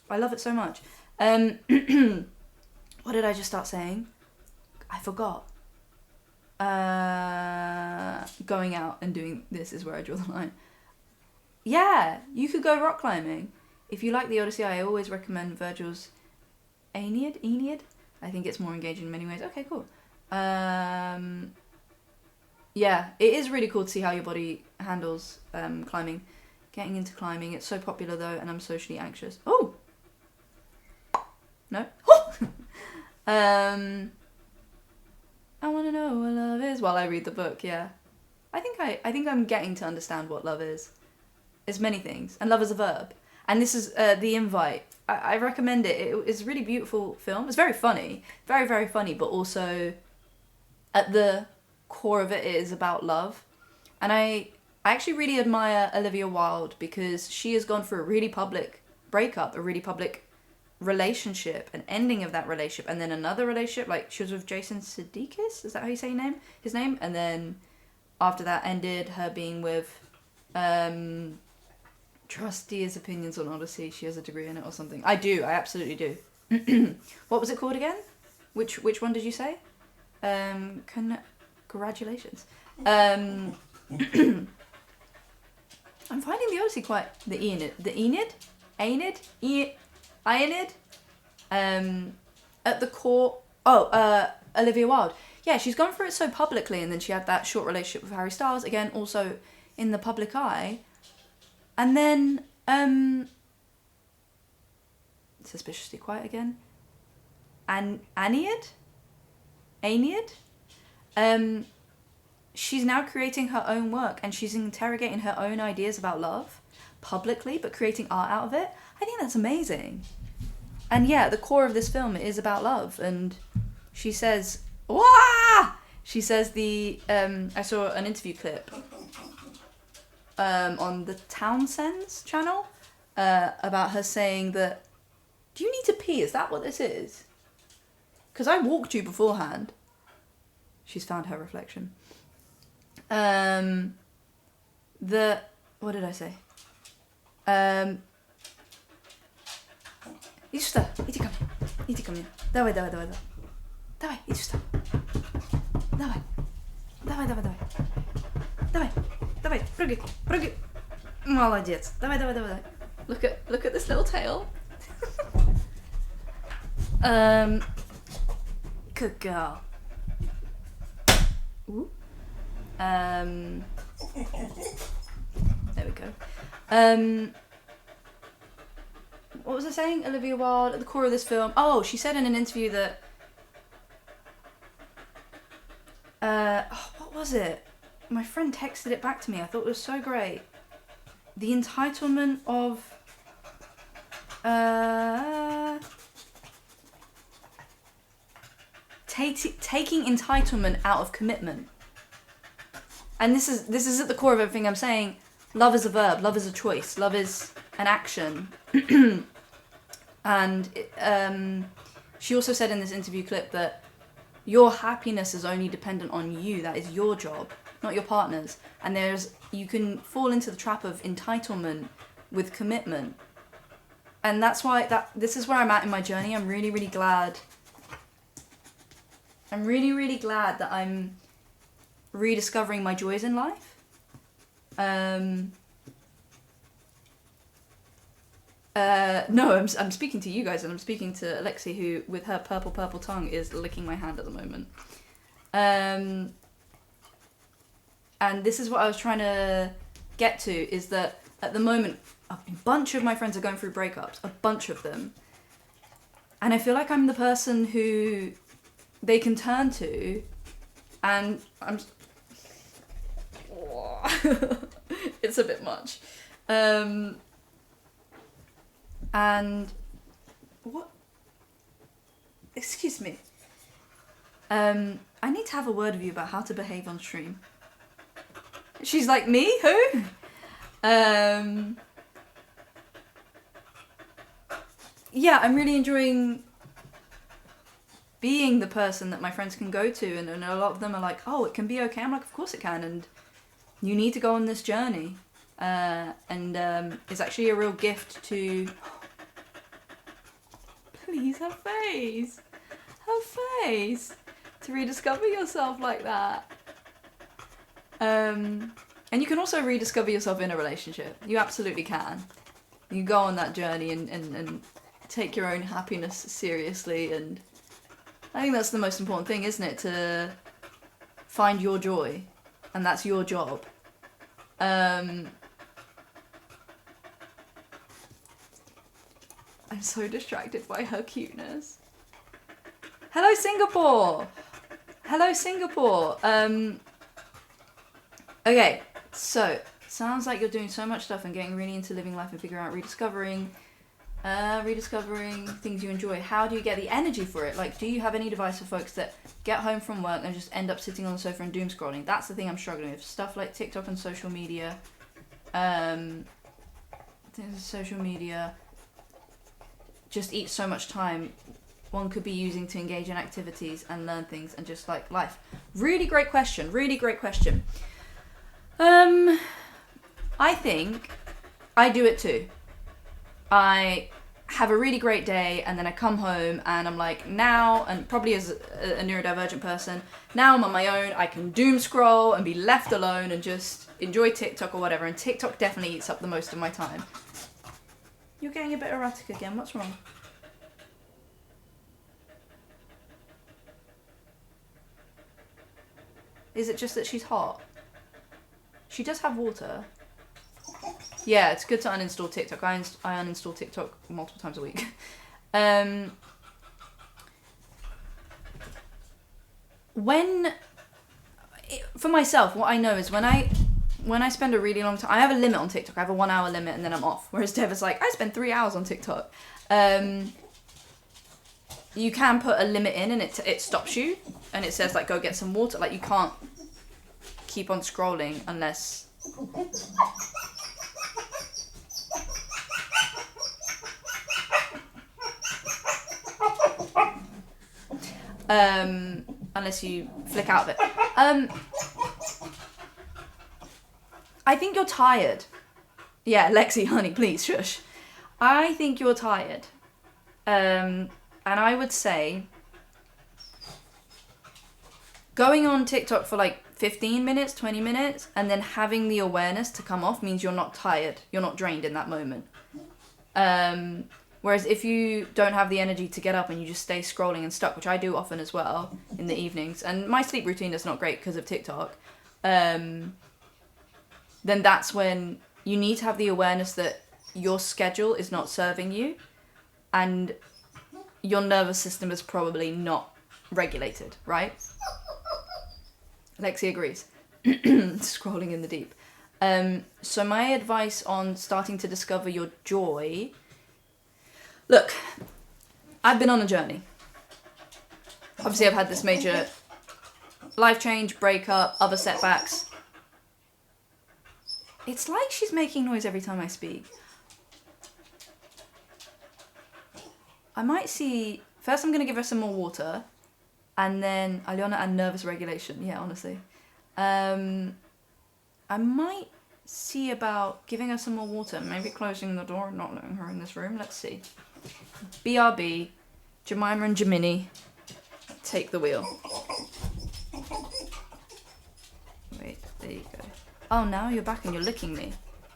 I love it so much. What did I just start saying? I forgot. going out and doing this is where I draw the line. Yeah, you could go rock climbing. If you like the Odyssey, I always recommend Virgil's Aeneid. I think it's more engaging in many ways. Okay, cool. Yeah, it is really cool to see how your body handles climbing. Getting into climbing, it's so popular though, and I'm socially anxious. Oh! No? I want to know what love is while I read the book, yeah. I think I'm getting to understand what love is. It's many things, and love is a verb. And this is The Invite. I recommend it. It's a really beautiful film. It's very funny. Very, very funny, but also at the core of it is about love. And I actually really admire Olivia Wilde because she has gone through a really public breakup, a really public relationship, an ending of that relationship, and then another relationship. Like, she was with Jason Sudeikis, is that how you say his name? And then after that ended, her being with trustee his opinions on Odyssey. She has a degree in it or something. I absolutely do. What was it called again? Which one did you say? Congratulations. I'm finding the Odyssey quite the Aeneid. At the core. Olivia Wilde. Yeah, she's gone through it so publicly, and then she had that short relationship with Harry Styles, again also in the public eye. And then suspiciously quiet again. Aeneid. She's now creating her own work, and she's interrogating her own ideas about love publicly, but creating art out of it. I think that's amazing. And yeah, the core of this film is about love. And she says, "Wah!" She says I saw an interview clip on the Townsend's channel about her saying that, "Do you need to pee? Is that what this is? Because I walked you beforehand." She's found her reflection. What did I say? Idź sюда, иди ко мне. Давай. Давай, иди сюда. Давай, прыгай. Молодец. Давай. Look at this little tail. Good girl. Ooh. There we go. What was I saying? Olivia Wilde, at the core of this film. Oh, she said in an interview that... what was it? My friend texted it back to me. I thought it was so great. The entitlement of... taking entitlement out of commitment. And this is at the core of everything I'm saying. Love is a verb. Love is a choice. Love is an action. And she also said in this interview clip that your happiness is only dependent on you. That is your job, not your partner's. And you can fall into the trap of entitlement with commitment. And that's why this is where I'm at in my journey. I'm really, really glad. I'm really, really glad that I'm rediscovering my joys in life. No, I'm speaking to you guys, and I'm speaking to Lexi, who, with her purple tongue, is licking my hand at the moment. And this is what I was trying to get to, is that at the moment, a bunch of my friends are going through breakups, a bunch of them. And I feel like I'm the person who they can turn to, and I'm... it's a bit much. And what? Excuse me. I need to have a word with you about how to behave on stream. She's like, me? Who? Yeah, I'm really enjoying being the person that my friends can go to, and a lot of them are like, oh, it can be okay. I'm like, of course it can, and you need to go on this journey. And it's actually a real gift to... Please, her face. Her face. To rediscover yourself like that. And you can also rediscover yourself in a relationship. You absolutely can. You go on that journey and take your own happiness seriously, and I think that's the most important thing, isn't it? To find your joy, and that's your job. I'm so distracted by her cuteness. Hello, Singapore! Hello, Singapore! Okay, so, sounds like you're doing so much stuff and getting really into living life and figuring out rediscovering things you enjoy. How do you get the energy for it? Like, do you have any advice for folks that get home from work and just end up sitting on the sofa and doom scrolling? That's the thing I'm struggling with. Stuff like TikTok and social media. Social media just eats so much time one could be using to engage in activities and learn things and just like life. Really great question. I think I do it too. I have a really great day and then I come home and I'm like, now, and probably as a neurodivergent person, now I'm on my own, I can doom scroll and be left alone and just enjoy TikTok or whatever, and TikTok definitely eats up the most of my time. You're getting a bit erratic again, what's wrong? Is it just that she's hot? She does have water. Yeah, it's good to uninstall TikTok. I uninstall TikTok multiple times a week. For myself, what I know is when I spend a really long time, I have a limit on TikTok. I have a 1 hour limit and then I'm off. Whereas Dev is like, I spend 3 hours on TikTok. You can put a limit in and it stops you. And it says like, go get some water. Like you can't keep on scrolling unless... unless you flick out of it. I think you're tired. Yeah, Lexi, honey, please, shush. I think you're tired. And I would say going on TikTok for like 15 minutes, 20 minutes, and then having the awareness to come off means you're not tired. You're not drained in that moment. Whereas if you don't have the energy to get up and you just stay scrolling and stuck, which I do often as well in the evenings, and my sleep routine is not great because of TikTok, then that's when you need to have the awareness that your schedule is not serving you and your nervous system is probably not regulated, right? Lexi agrees. Scrolling in the deep. So my advice on starting to discover your joy... Look, I've been on a journey. Obviously, I've had this major life change, breakup, other setbacks. It's like she's making noise every time I speak. I might see... First, I'm going to give her some more water. And then Aliona and nervous regulation. Yeah, honestly. I might see about giving her some more water. Maybe closing the door and not letting her in this room. Let's see. BRB, Jemima and Jemini, take the wheel. Wait, there you go. Oh, now you're back and you're licking me.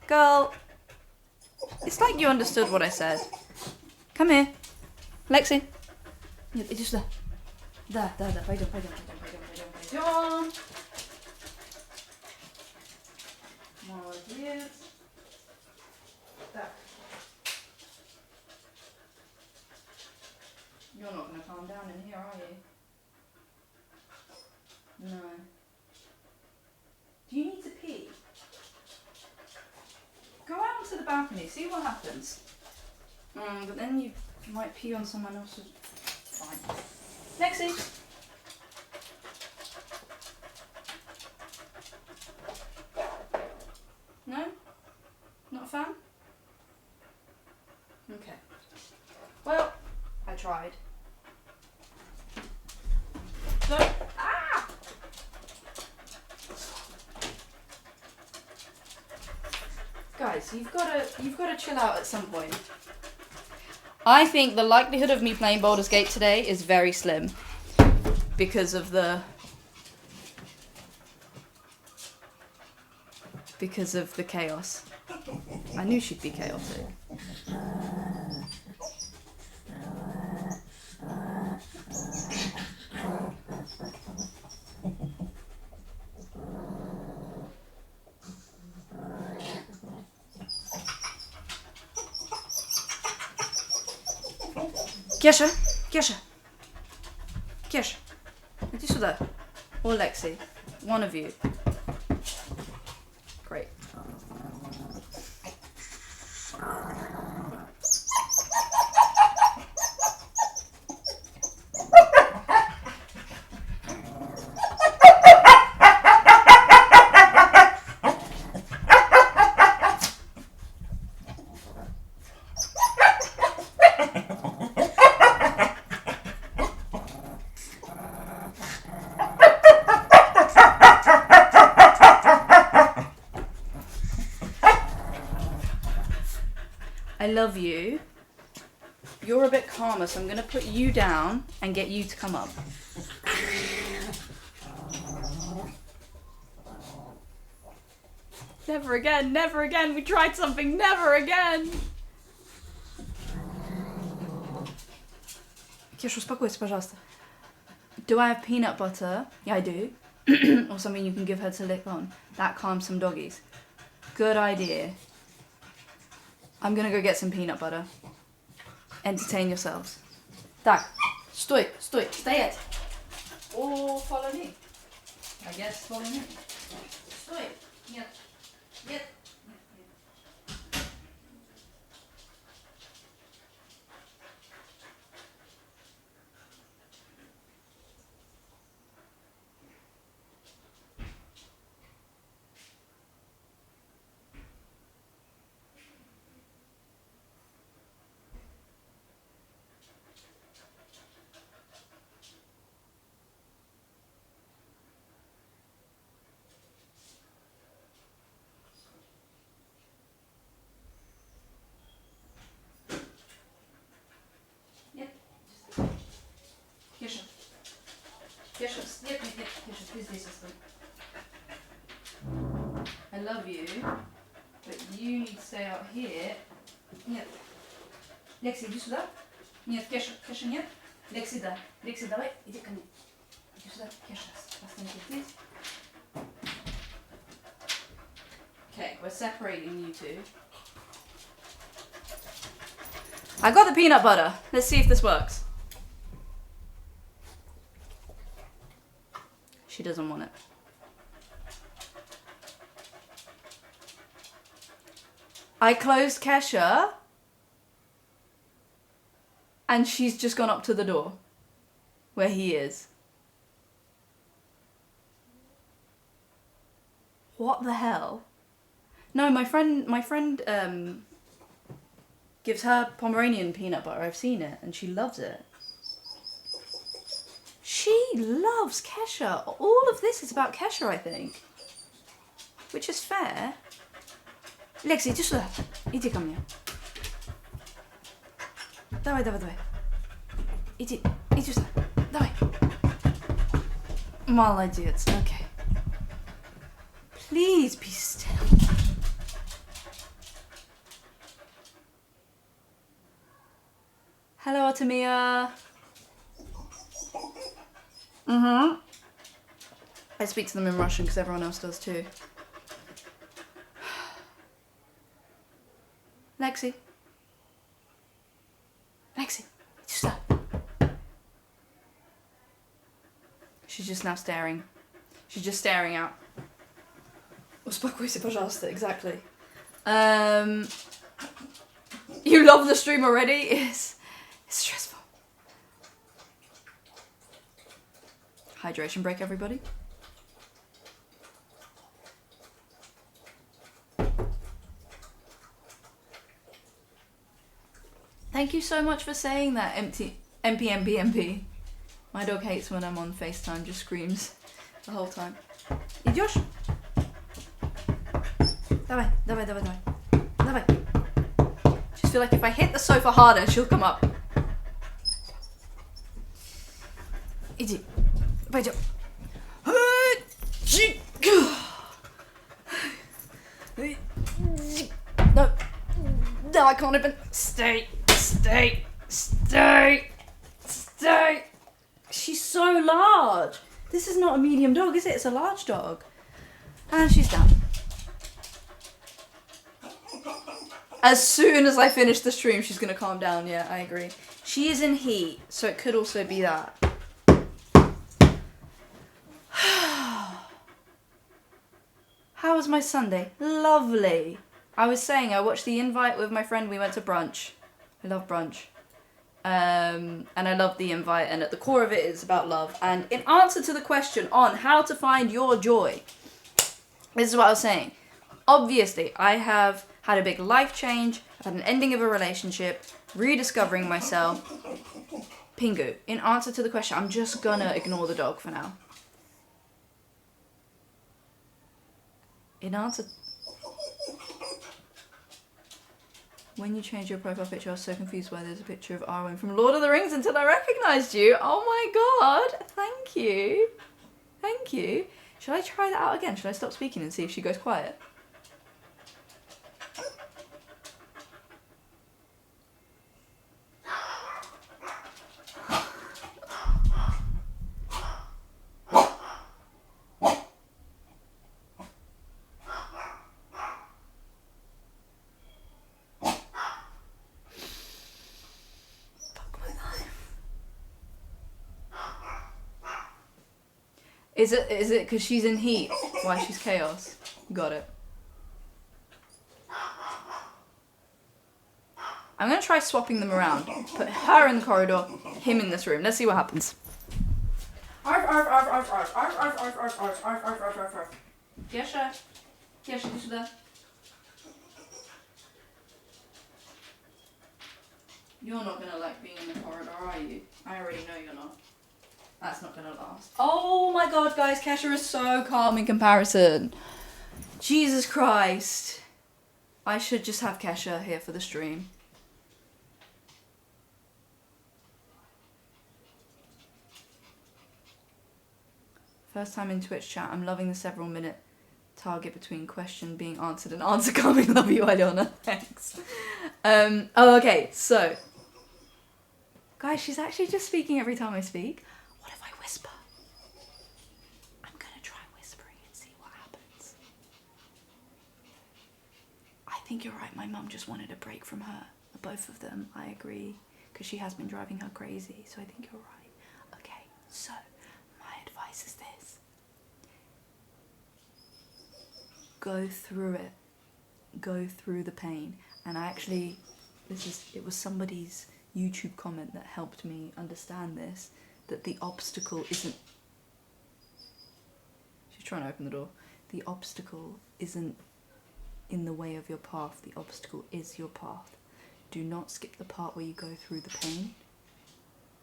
Girl, it's like you understood what I said. Come here. Lexi. It's just there. There. Wait on. More years. There. You're not going to calm down in here, are you? No. Do you need to pee? Go out onto the balcony, see what happens. But then you might pee on someone else's... Fine. Lexi! No? Not a fan? Okay. Well, I tried. So, guys, you've got to chill out at some point. I think the likelihood of me playing Baldur's Gate today is very slim because of the because of the chaos. I knew she'd be chaotic. Kesha! Kesha! Kesha! Иди сюда. Or Lexi. One of you. Great. I love you. You're a bit calmer, so I'm going to put you down and get you to come up. Never again, never again. We tried something, never again. Kesha, успокойся, пожалуйста. Do I have peanut butter? Yeah, I do. Or something you can give her to lick on. That calms some doggies. Good idea. I'm gonna go get some peanut butter. Entertain yourselves. Так, стой, стоять. Or follow me. I guess follow me. Стой, нет. Kesha, нет, Kesha, ты здесь остой. I love you, but you need to stay out here. Нет. Lexi, иди сюда. Нет, Kesha, нет. Lexi, да. Lexi, давай, иди ко мне. Иди сюда, Kesha, останься здесь. Okay, we're separating you two. I got the peanut butter. Let's see if this works. She doesn't want it. I closed Kesha and she's just gone up to the door where he is. What the hell? No, my friend gives her Pomeranian peanut butter. I've seen it and she loves it. She loves Kesha. All of this is about Kesha, I think. Which is fair. Lexi, иди сюда. Иди ко мне. Давай. Иди сюда. Давай. Молодец. Okay. Please be still. Hello, Artemia. I speak to them in Russian because everyone else does too. Lexi, stop. She's just now staring. She's just staring out. Успокойся, пожалуйста, exactly. You love the stream already? It's stressful. Hydration break, everybody. Thank you so much for saying that, MP. My dog hates when I'm on FaceTime, just screams the whole time. Идёшь? Давай. Just feel like if I hit the sofa harder, she'll come up. Иди. Пойдём. I can't even. Stay. She's so large. This is not a medium dog, is it? It's a large dog. And she's down. As soon as I finish the stream, she's going to calm down. Yeah, I agree. She is in heat, so it could also be that. How was my Sunday? Lovely. I was saying I watched The Invite with my friend. We went to brunch. I love brunch. And I love The Invite, and at the core of it is about love. And in answer to the question on how to find your joy, this is what I was saying. Obviously, I have had a big life change. I've had an ending of a relationship, rediscovering myself. Pingu, in answer to the question, I'm just gonna ignore the dog for now. In answer... When you changed your profile picture, I was so confused why there's a picture of Arwen from Lord of the Rings until I recognised you. Oh my god, thank you. Thank you. Should I try that out again? Should I stop speaking and see if she goes quiet? Is it because she's in heat? Why she's chaos? Got it. I'm going to try swapping them around. Put her in the corridor, him in this room. Let's see what happens. Kesha? Kesha, get there. You're not going to like being in the corridor, are you? I already know you're not. That's not going to last. Oh my god, guys, Kesha is so calm in comparison. Jesus Christ. I should just have Kesha here for the stream. First time in Twitch chat. I'm loving the several minute target between question being answered and answer coming. Love you, Aliona. Thanks. Oh, okay, so. Guys, she's actually just speaking every time I speak. What if I whisper? I'm gonna try whispering and see what happens. I think you're right. My mum just wanted a break from her. Both of them, I agree. Because she has been driving her crazy. So I think you're right. Okay, so my advice is this. Go through it. Go through the pain. And I actually, it was somebody's YouTube comment that helped me understand this, that the obstacle isn't... She's trying to open the door. The obstacle isn't in the way of your path. The obstacle is your path. Do not skip the part where you go through the pain.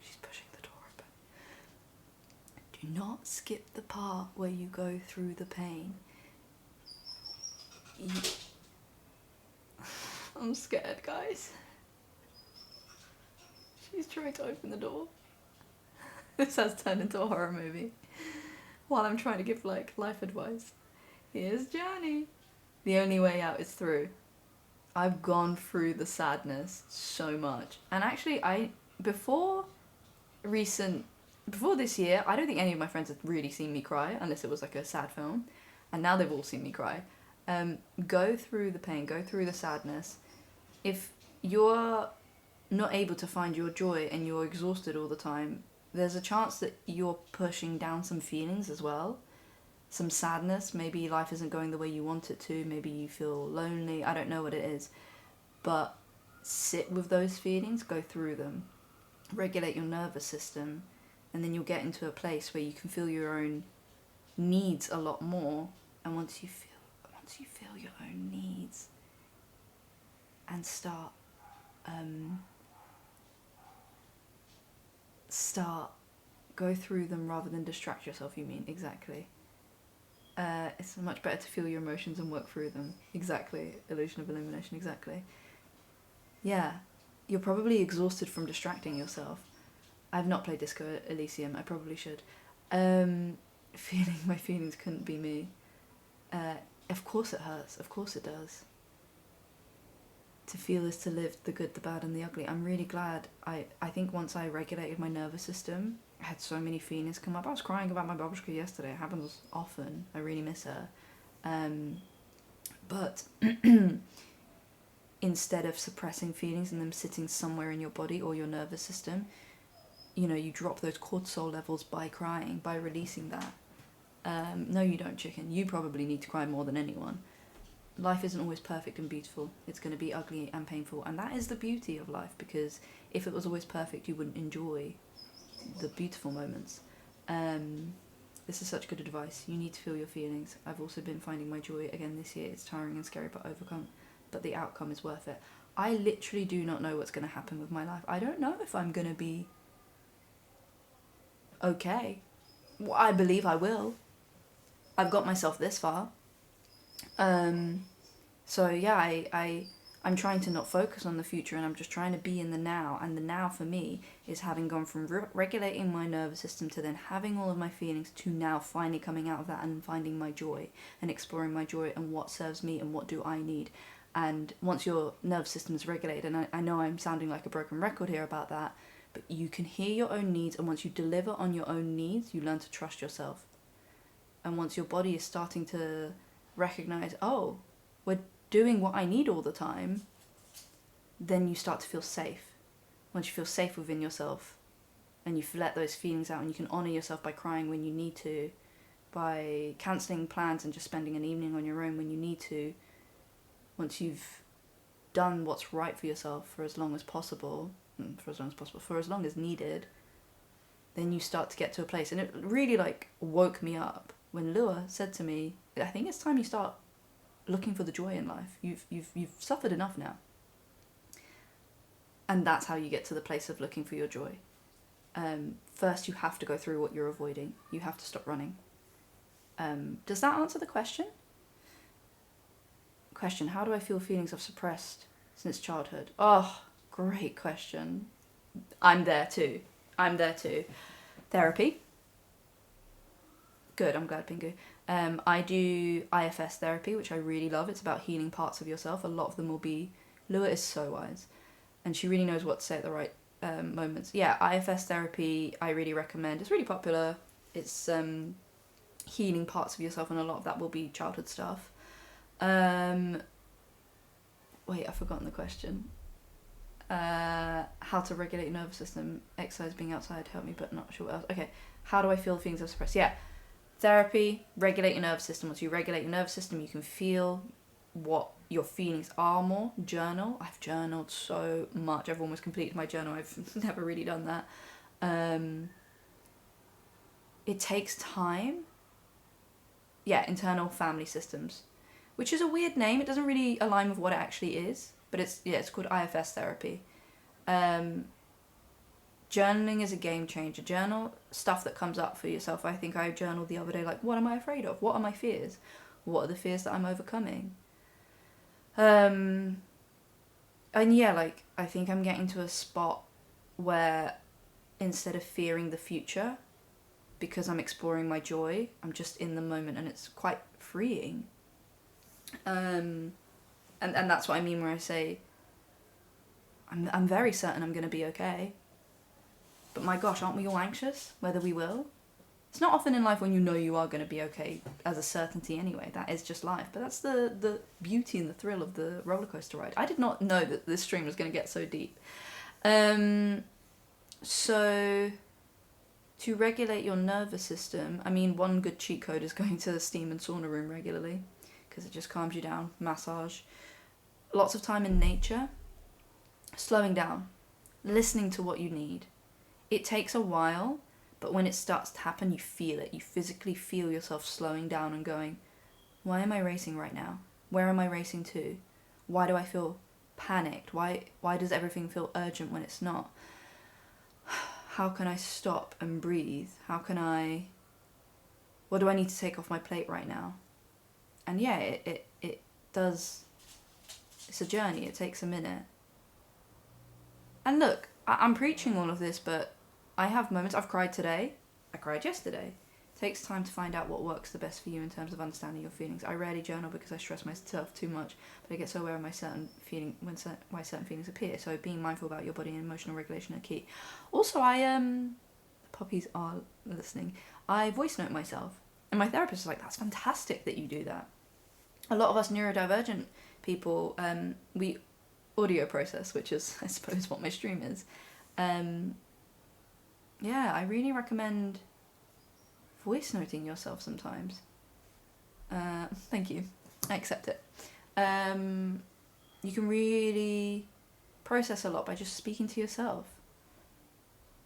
She's pushing the door open. Do not skip the part where you go through the pain. I'm scared, guys. She's trying to open the door. This has turned into a horror movie. While I'm trying to give, like, life advice. Here's Johnny. The only way out is through. I've gone through the sadness so much. And actually, before this year, I don't think any of my friends had really seen me cry, unless it was like a sad film. And now they've all seen me cry. Go through the pain, go through the sadness. If you're not able to find your joy and you're exhausted all the time, there's a chance that you're pushing down some feelings as well. Some sadness, maybe life isn't going the way you want it to, maybe you feel lonely, I don't know what it is. But sit with those feelings, go through them, regulate your nervous system, and then you'll get into a place where you can feel your own needs a lot more. And once you feel your own needs and go through them rather than distract yourself, you mean, exactly. It's much better to feel your emotions and work through them. Exactly. Illusion of elimination, exactly. Yeah. You're probably exhausted from distracting yourself. I've not played Disco Elysium. I probably should. Feeling my feelings couldn't be me. Of course it hurts. Of course it does. to feel is to live, the good, the bad, and the ugly. I'm really glad. I think once I regulated my nervous system, I had so many feelings come up. I was crying about my babushka yesterday. It happens often. I really miss her. But instead of suppressing feelings and them sitting somewhere in your body or your nervous system, you know, you drop those cortisol levels by crying, by releasing that. No, you don't, chicken. You probably need to cry more than anyone. Life isn't always perfect and beautiful. It's going to be ugly and painful, and that is the beauty of life, because if it was always perfect, you wouldn't enjoy the beautiful moments. This is such good advice. You need to feel your feelings. I've also been finding my joy again this year. It's tiring and scary, but the outcome is worth it. I literally do not know what's going to happen with my life. I don't know if I'm going to be okay. Well, I believe I will. I've got myself this far. So yeah, I'm trying to not focus on the future, and I'm just trying to be in the now. And the now for me is having gone from regulating my nervous system to then having all of my feelings to now finally coming out of that and finding my joy and exploring my joy and what serves me and what do I need. And once your nervous system is regulated, and I know I'm sounding like a broken record here about that, but you can hear your own needs, and once you deliver on your own needs, you learn to trust yourself. And once your body is starting to recognize, oh, we're doing what I need all the time, then you start to feel safe. Once you feel safe within yourself and you've let those feelings out, and you can honour yourself by crying when you need to, by cancelling plans and just spending an evening on your own when you need to, once you've done what's right for yourself for as long as possible, for as long as needed, then you start to get to a place. And it really like woke me up when Lua said to me, I think it's time you start looking for the joy in life. You've suffered enough now. And that's how you get to the place of looking for your joy. First, you have to go through what you're avoiding. You have to stop running. Does that answer the question? Question, how do I feel feelings I've suppressed since childhood? Oh, great question. I'm there too. Therapy. Good, I'm glad, Pingu. I do IFS therapy, which I really love. It's about healing parts of yourself. A lot of them will be... Lua is so wise, and she really knows what to say at the right moments. Yeah, IFS therapy, I really recommend. It's really popular. It's healing parts of yourself, and a lot of that will be childhood stuff. Wait, I've forgotten the question. How to regulate your nervous system. Exercise, being outside, help me, but not sure what else. Okay, how do I feel things I've suppressed? Yeah, therapy, regulate your nervous system. Once you regulate your nervous system, you can feel what your feelings are more. Journal. I've journaled so much. I've almost completed my journal. I've never really done that. It takes time. Yeah, internal family systems, which is a weird name. It doesn't really align with what it actually is, but it's called IFS therapy. Journaling is a game changer. Journal stuff that comes up for yourself. I think I journaled the other day, like, what am I afraid of? What are my fears? What are the fears that I'm overcoming? And yeah, like, I think I'm getting to a spot where instead of fearing the future, because I'm exploring my joy, I'm just in the moment, and it's quite freeing. And that's what I mean when I say I'm very certain I'm going to be okay. But my gosh, aren't we all anxious whether we will? It's not often in life when you know you are going to be okay as a certainty anyway. That is just life. But that's the beauty and the thrill of the roller coaster ride. I did not know that this stream was going to get so deep. So to regulate your nervous system, I mean, one good cheat code is going to the steam and sauna room regularly, because it just calms you down. Massage. Lots of time in nature. Slowing down. Listening to what you need. It takes a while, but when it starts to happen, you feel it. You physically feel yourself slowing down and going, why am I racing right now? Where am I racing to? Why do I feel panicked? Why does everything feel urgent when it's not? How can I stop and breathe? What do I need to take off my plate right now? And yeah, it does, it's a journey. It takes a minute. And look, I'm preaching all of this, but I have moments. I've cried today. I cried yesterday. Takes time to find out what works the best for you in terms of understanding your feelings. I rarely journal because I stress myself too much, but I get so aware of why certain feelings appear. So being mindful about your body and emotional regulation are key. Also, puppies are listening. I voice note myself, and my therapist is like, "That's fantastic that you do that." A lot of us neurodivergent people, we audio process, which is, I suppose, what my stream is. Yeah, I really recommend voice noting yourself sometimes. Thank you. I accept it. You can really process a lot by just speaking to yourself.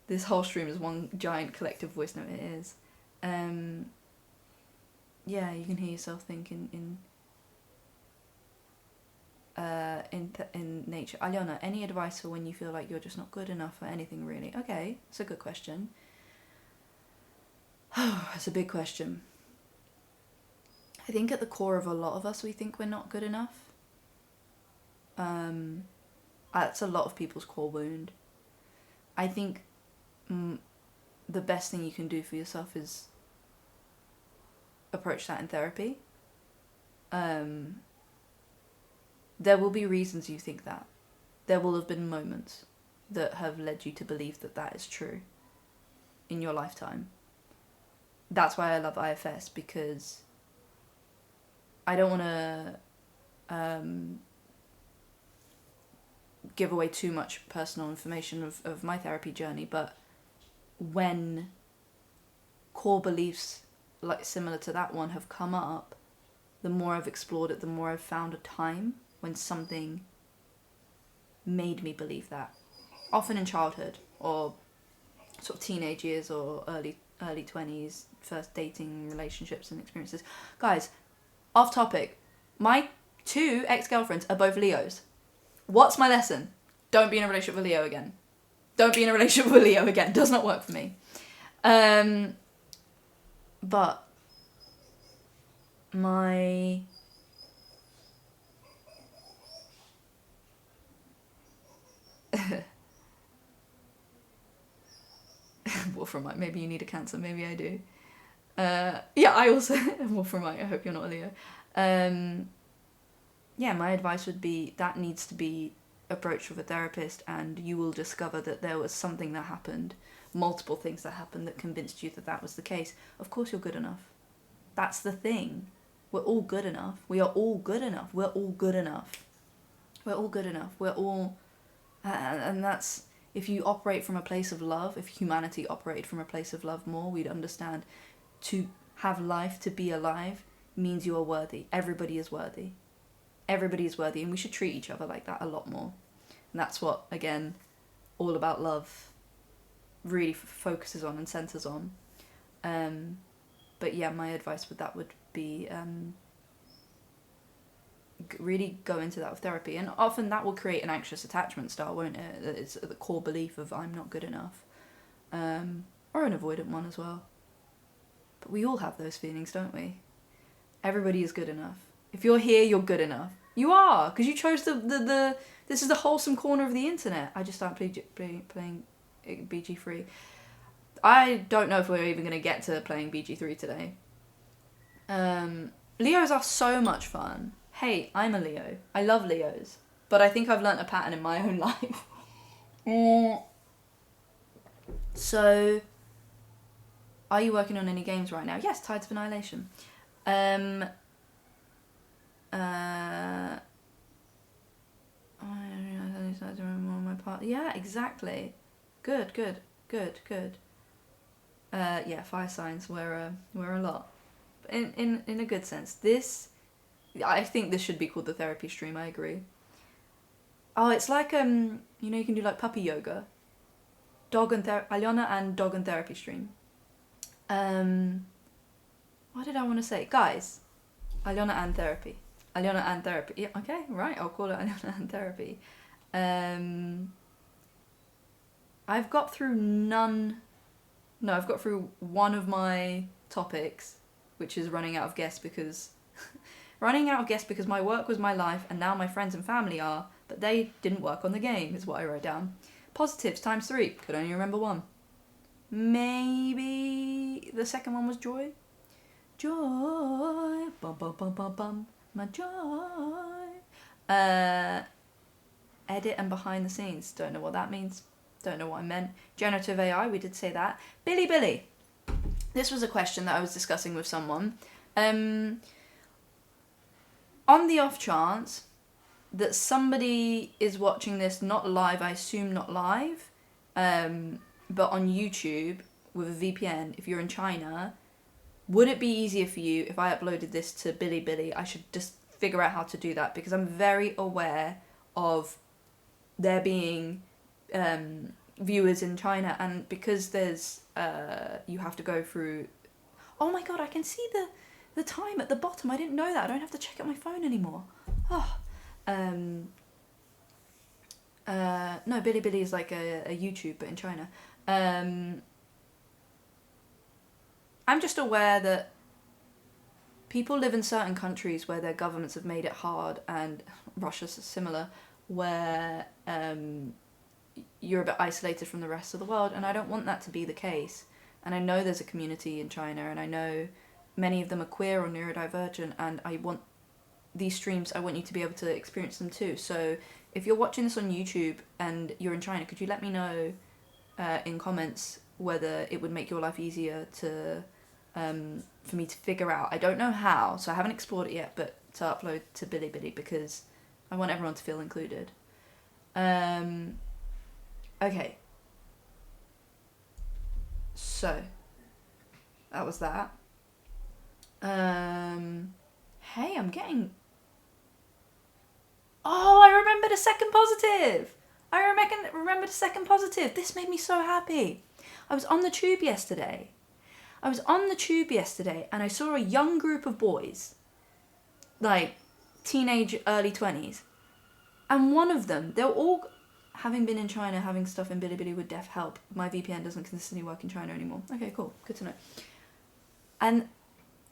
This whole stream is one giant collective voice note, it is. Yeah, you can hear yourself think in nature. Aliona, any advice for when you feel like you're just not good enough for anything, really? Okay, it's a good question. It's a big question. I think at the core of a lot of us, we think we're not good enough. That's a lot of people's core wound. I think the best thing you can do for yourself is approach that in therapy. There will be reasons you think that. There will have been moments that have led you to believe that that is true in your lifetime. That's why I love IFS, because I don't want to give away too much personal information of my therapy journey, but when core beliefs like similar to that one have come up, the more I've explored it, the more I've found a time when something made me believe that. Often in childhood, or sort of teenage years, or early 20s, first dating relationships and experiences. Guys, off topic, my 2 ex-girlfriends are both Leos. What's my lesson? Don't be in a relationship with Leo again. Don't be in a relationship with Leo again. Does not work for me. But my Wolframite, maybe you need a Cancer, maybe I do. Yeah, I also Wolframite, I hope you're not a Leo. Yeah, my advice would be that needs to be approached with a therapist, and you will discover that there was something that happened, multiple things that happened that convinced you that that was the case. Of course you're good enough. That's the thing. We're all good enough. We are all good enough. We're all good enough. We're all good enough. We're all... And that's... If you operate from a place of love, if humanity operated from a place of love more, we'd understand to have life, to be alive, means you are worthy. Everybody is worthy. Everybody is worthy, and we should treat each other like that a lot more. And that's what, again, All About Love really focuses on and centers on. But yeah, my advice with that would be really go into that with therapy, and often that will create an anxious attachment style, won't it? It's the core belief of I'm not good enough, or an avoidant one as well. But we all have those feelings, don't we? Everybody is good enough. If you're here, you're good enough. You are, because you chose the this is the wholesome corner of the internet. I just started playing BG3. I don't know if we're even going to get to playing BG3 today. Leos are so much fun. Hey, I'm a Leo. I love Leos. But I think I've learnt a pattern in my own life. So, are you working on any games right now? Yes, Tides of Annihilation. I started to remember more on my part. Yeah, exactly. Good. Yeah, fire signs. We're a lot. In a good sense. This, I think this should be called the therapy stream. I agree. Oh, it's like you know, you can do like puppy yoga. Aliona and dog and therapy stream. What did I want to say, guys? Aliona and therapy. Aliona and therapy. Yeah, okay, right. I'll call it Aliona and therapy. I've got through I've got through one of my topics, which is running out of guests because my work was my life, and now my friends and family are, but they didn't work on the game, is what I wrote down. Positives ×3. Could only remember one. Maybe the second one was Joy. Joy, bum bum bum bum bum, my joy. Edit and behind the scenes. Don't know what that means. Don't know what I meant. Generative AI, we did say that. Billy. This was a question that I was discussing with someone. On the off chance that somebody is watching this not live, I assume not live, but on YouTube with a VPN, if you're in China, would it be easier for you if I uploaded this to Billy? I should just figure out how to do that, because I'm very aware of there being viewers in China, and because there's you have to go through. Oh my god, I can see the time at the bottom. I didn't know that. I don't have to check out my phone anymore. Oh. No, Billy is like a YouTube, but in China. I'm just aware that people live in certain countries where their governments have made it hard, and Russia's similar, where you're a bit isolated from the rest of the world, and I don't want that to be the case. And I know there's a community in China, and I know many of them are queer or neurodivergent, and I want these streams, I want you to be able to experience them too. So if you're watching this on YouTube and you're in China, could you let me know in comments whether it would make your life easier to for me to figure out. I don't know how, so I haven't explored it yet, but to upload to Billy, because I want everyone to feel included. Okay. So, that was that. Hey, I'm getting... Oh, I remembered a second positive! I remembered a second positive. This made me so happy. I was on the tube yesterday, and I saw a young group of boys, like teenage, early 20s, and one of them, they were all, having been in China, having stuff in Bilibili would def help. My VPN doesn't consistently work in China anymore. Okay, cool, good to know. And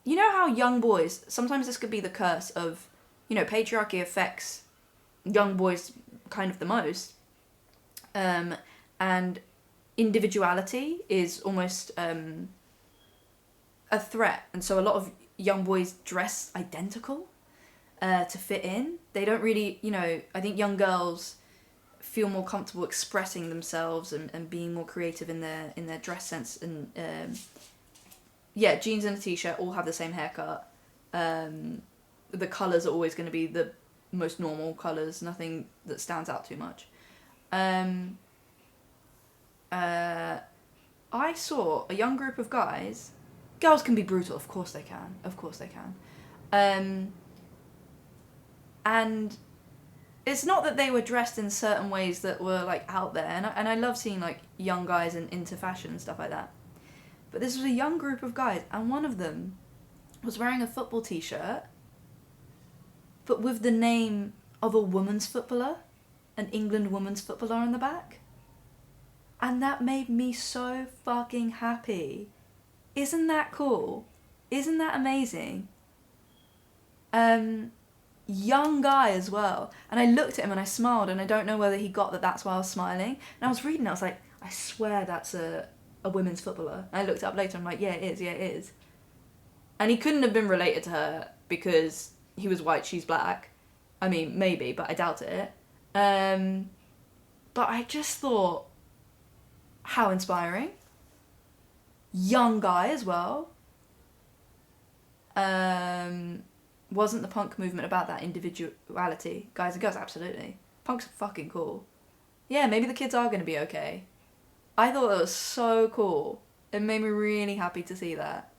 you know how young boys, sometimes this could be the curse of, you know, patriarchy affects young boys kind of the most, and individuality is almost a threat, and so a lot of young boys dress identical to fit in. They don't really, you know, I think young girls feel more comfortable expressing themselves and being more creative in their dress sense, and yeah, jeans and a t-shirt all have the same haircut. The colours are always going to be the most normal colours, nothing that stands out too much. I saw a young group of guys. Girls can be brutal, of course they can. And it's not that they were dressed in certain ways that were like out there, and I love seeing like young guys into fashion and stuff like that. But this was a young group of guys, and one of them was wearing a football t-shirt, but with the name of a women's footballer, an England women's footballer on the back. And that made me so fucking happy. Isn't that cool? Isn't that amazing? Young guy as well. And I looked at him and I smiled, and I don't know whether he got that that's why I was smiling. And I was reading it, I was like, I swear that's a women's footballer. And I looked it up later, I'm like, yeah, it is. And he couldn't have been related to her because he was white, she's black. I mean, maybe, but I doubt it. But I just thought, how inspiring. Young guy as well. Wasn't the punk movement about that individuality? Guys and girls, absolutely. Punk's fucking cool. Yeah, maybe the kids are going to be okay. I thought that was so cool. It made me really happy to see that.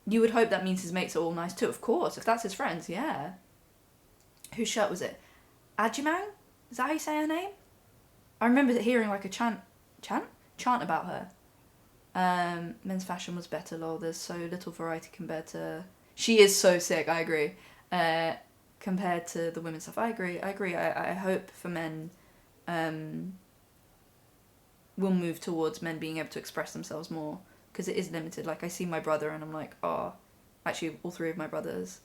You would hope that means his mates are all nice too, of course. If that's his friends, yeah. Whose shirt was it? Ajimang? Is that how you say her name? I remember hearing like a chant about her. Men's fashion was better, lol. There's so little variety compared to... She is so sick, I agree. Compared to the women's stuff, I agree. I hope for men will move towards men being able to express themselves more, because it is limited. Like, I see my brother and I'm like, oh, actually all three of my brothers.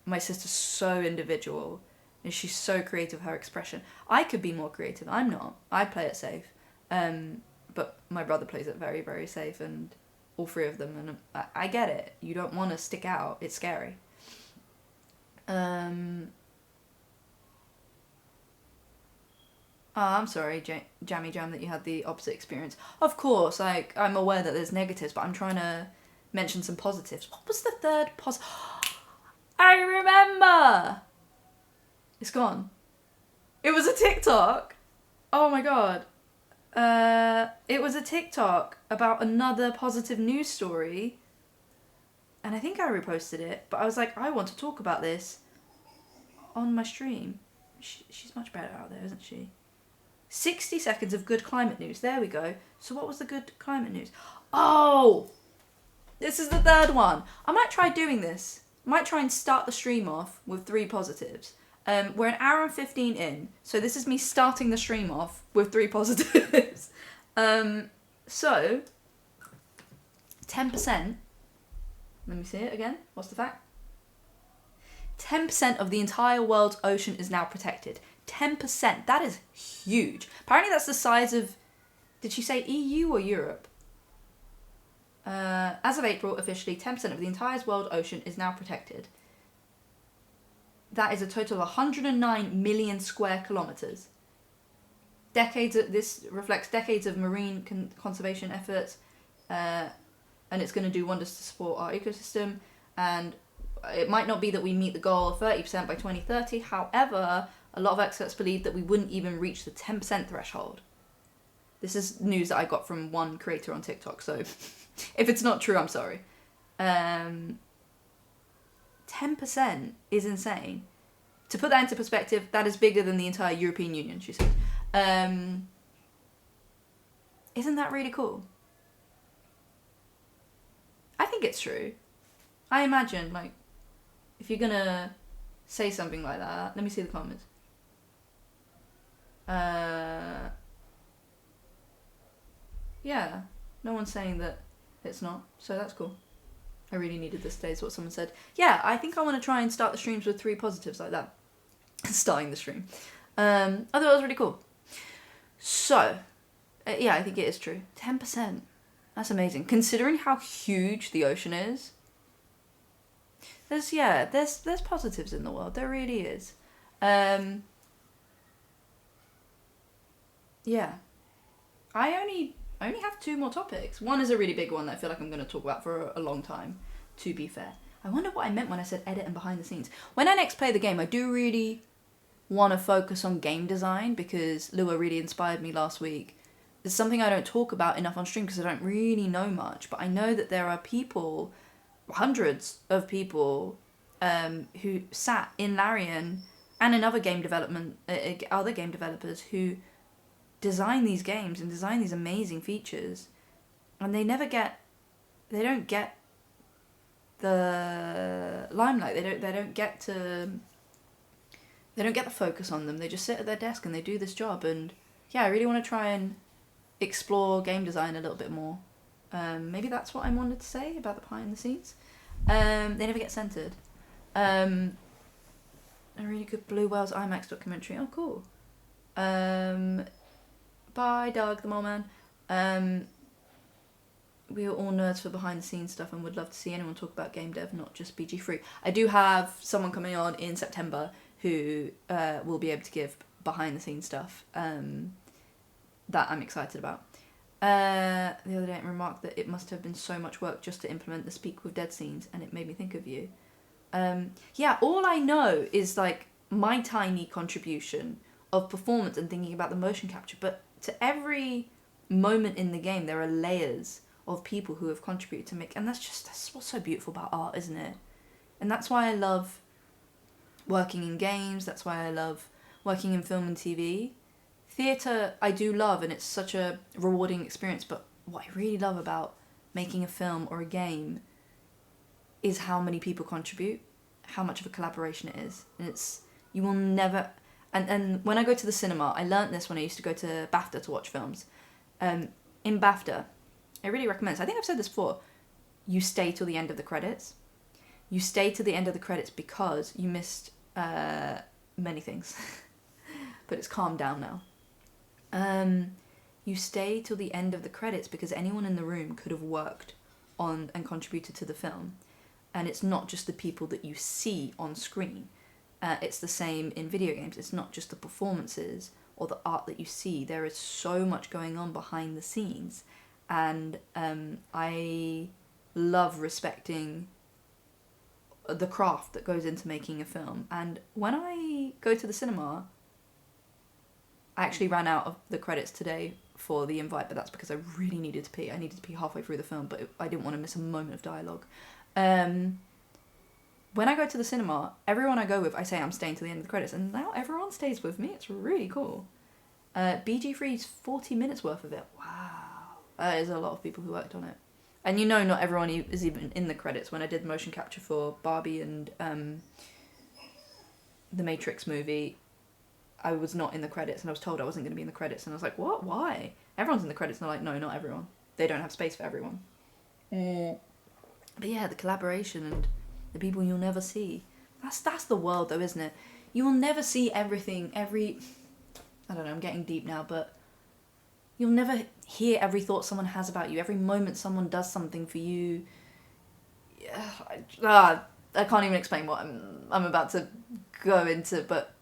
My sister's so individual and she's so creative with her expression. I could be more creative. I'm not. I play it safe. but my brother plays it very, very safe, and all three of them, and I get it. You don't want to stick out. It's scary. Oh, I'm sorry, Jammy Jam, that you had the opposite experience. Of course, like, I'm aware that there's negatives, but I'm trying to mention some positives. What was the third I remember! It's gone. It was a TikTok. Oh my god. It was a TikTok about another positive news story. And I think I reposted it, but I was like, I want to talk about this on my stream. She's much better out there, isn't she? 60 seconds of good climate news. There we go. So what was the good climate news? Oh! This is the third one. I might try doing this. I might try and start the stream off with 3 positives. We're an hour and 15 in, so this is me starting the stream off with 3 positives. So, 10%. Let me see it again. What's the fact? 10% of the entire world's ocean is now protected. 10%. That is huge. Apparently that's the size of... Did she say EU or Europe? As of April, officially, 10% of the entire world ocean is now protected. That is a total of 109 million square kilometres. This reflects decades of marine conservation efforts, and it's going to do wonders to support our ecosystem. And it might not be that we meet the goal of 30% by 2030. However, a lot of experts believe that we wouldn't even reach the 10% threshold. This is news that I got from one creator on TikTok, so if it's not true, I'm sorry. 10% is insane. To put that into perspective, that is bigger than the entire European Union, she said. Isn't that really cool? I think it's true. I imagine, like, if you're gonna say something like that, let me see the comments. Yeah, no one's saying that it's not, so that's cool. I really needed this today, is what someone said. Yeah, I think I want to try and start the streams with 3 positives like that. Starting the stream. I thought it was really cool. So, yeah, I think it is true. 10%. That's amazing. Considering how huge the ocean is, there's positives in the world. There really is. Yeah. I only have 2 more topics. One is a really big one that I feel like I'm going to talk about for a long time, to be fair. I wonder what I meant when I said edit and behind the scenes. When I next play the game, I do really want to focus on game design, because Lua really inspired me last week. It's something I don't talk about enough on stream because I don't really know much, but I know that there are people, hundreds of people, who sat in Larian and in other game development, other game developers who design these games and design these amazing features, and they don't get the limelight. They don't get the focus on them. They just sit at their desk and they do this job. And yeah, I really want to try and explore game design a little bit more. Maybe that's what I wanted to say about the behind the scenes. They never get centered. A really good Blue Whales IMAX documentary. Oh, cool. Bye, Doug, the mole man. We are all nerds for behind the scenes stuff and would love to see anyone talk about game dev, not just BG3. I do have someone coming on in September who will be able to give behind the scenes stuff that I'm excited about. The other day I remarked that it must have been so much work just to implement the speak with dead scenes, and it made me think of you. Yeah, all I know is like my tiny contribution of performance and thinking about the motion capture, but to every moment in the game there are layers of people who have contributed to make, and that's what's so beautiful about art, isn't it? And that's why I love working in games, that's why I love working in film and TV. Theatre I do love, and it's such a rewarding experience, but what I really love about making a film or a game is how many people contribute, how much of a collaboration it is. And you will never... And when I go to the cinema, I learnt this when I used to go to BAFTA to watch films. In BAFTA, I really recommend this. I think I've said this before. You stay till the end of the credits. You stay till the end of the credits because you missed many things. But it's calmed down now. you stay till the end of the credits because anyone in the room could have worked on and contributed to the film. And it's not just the people that you see on screen. It's the same in video games. It's not just the performances or the art that you see. There is so much going on behind the scenes. And I love respecting the craft that goes into making a film. And when I go to the cinema, I actually ran out of the credits today for the invite, but that's because I really needed to pee. I needed to pee halfway through the film, but I didn't want to miss a moment of dialogue. When I go to the cinema, everyone I go with, I say I'm staying to the end of the credits, and now everyone stays with me. It's really cool. BG3's 40 minutes worth of it. Wow. That is a lot of people who worked on it. And you know not everyone is even in the credits. When I did motion capture for Barbie and the Matrix movie, I was not in the credits, and I was told I wasn't going to be in the credits, and I was like, what? Why? Everyone's in the credits, and they're like, no, not everyone. They don't have space for everyone. But yeah, the collaboration and the people you'll never see. That's the world though, isn't it? You will never see everything, I don't know, I'm getting deep now, but you'll never hear every thought someone has about you, every moment someone does something for you. I can't even explain what I'm about to go into, but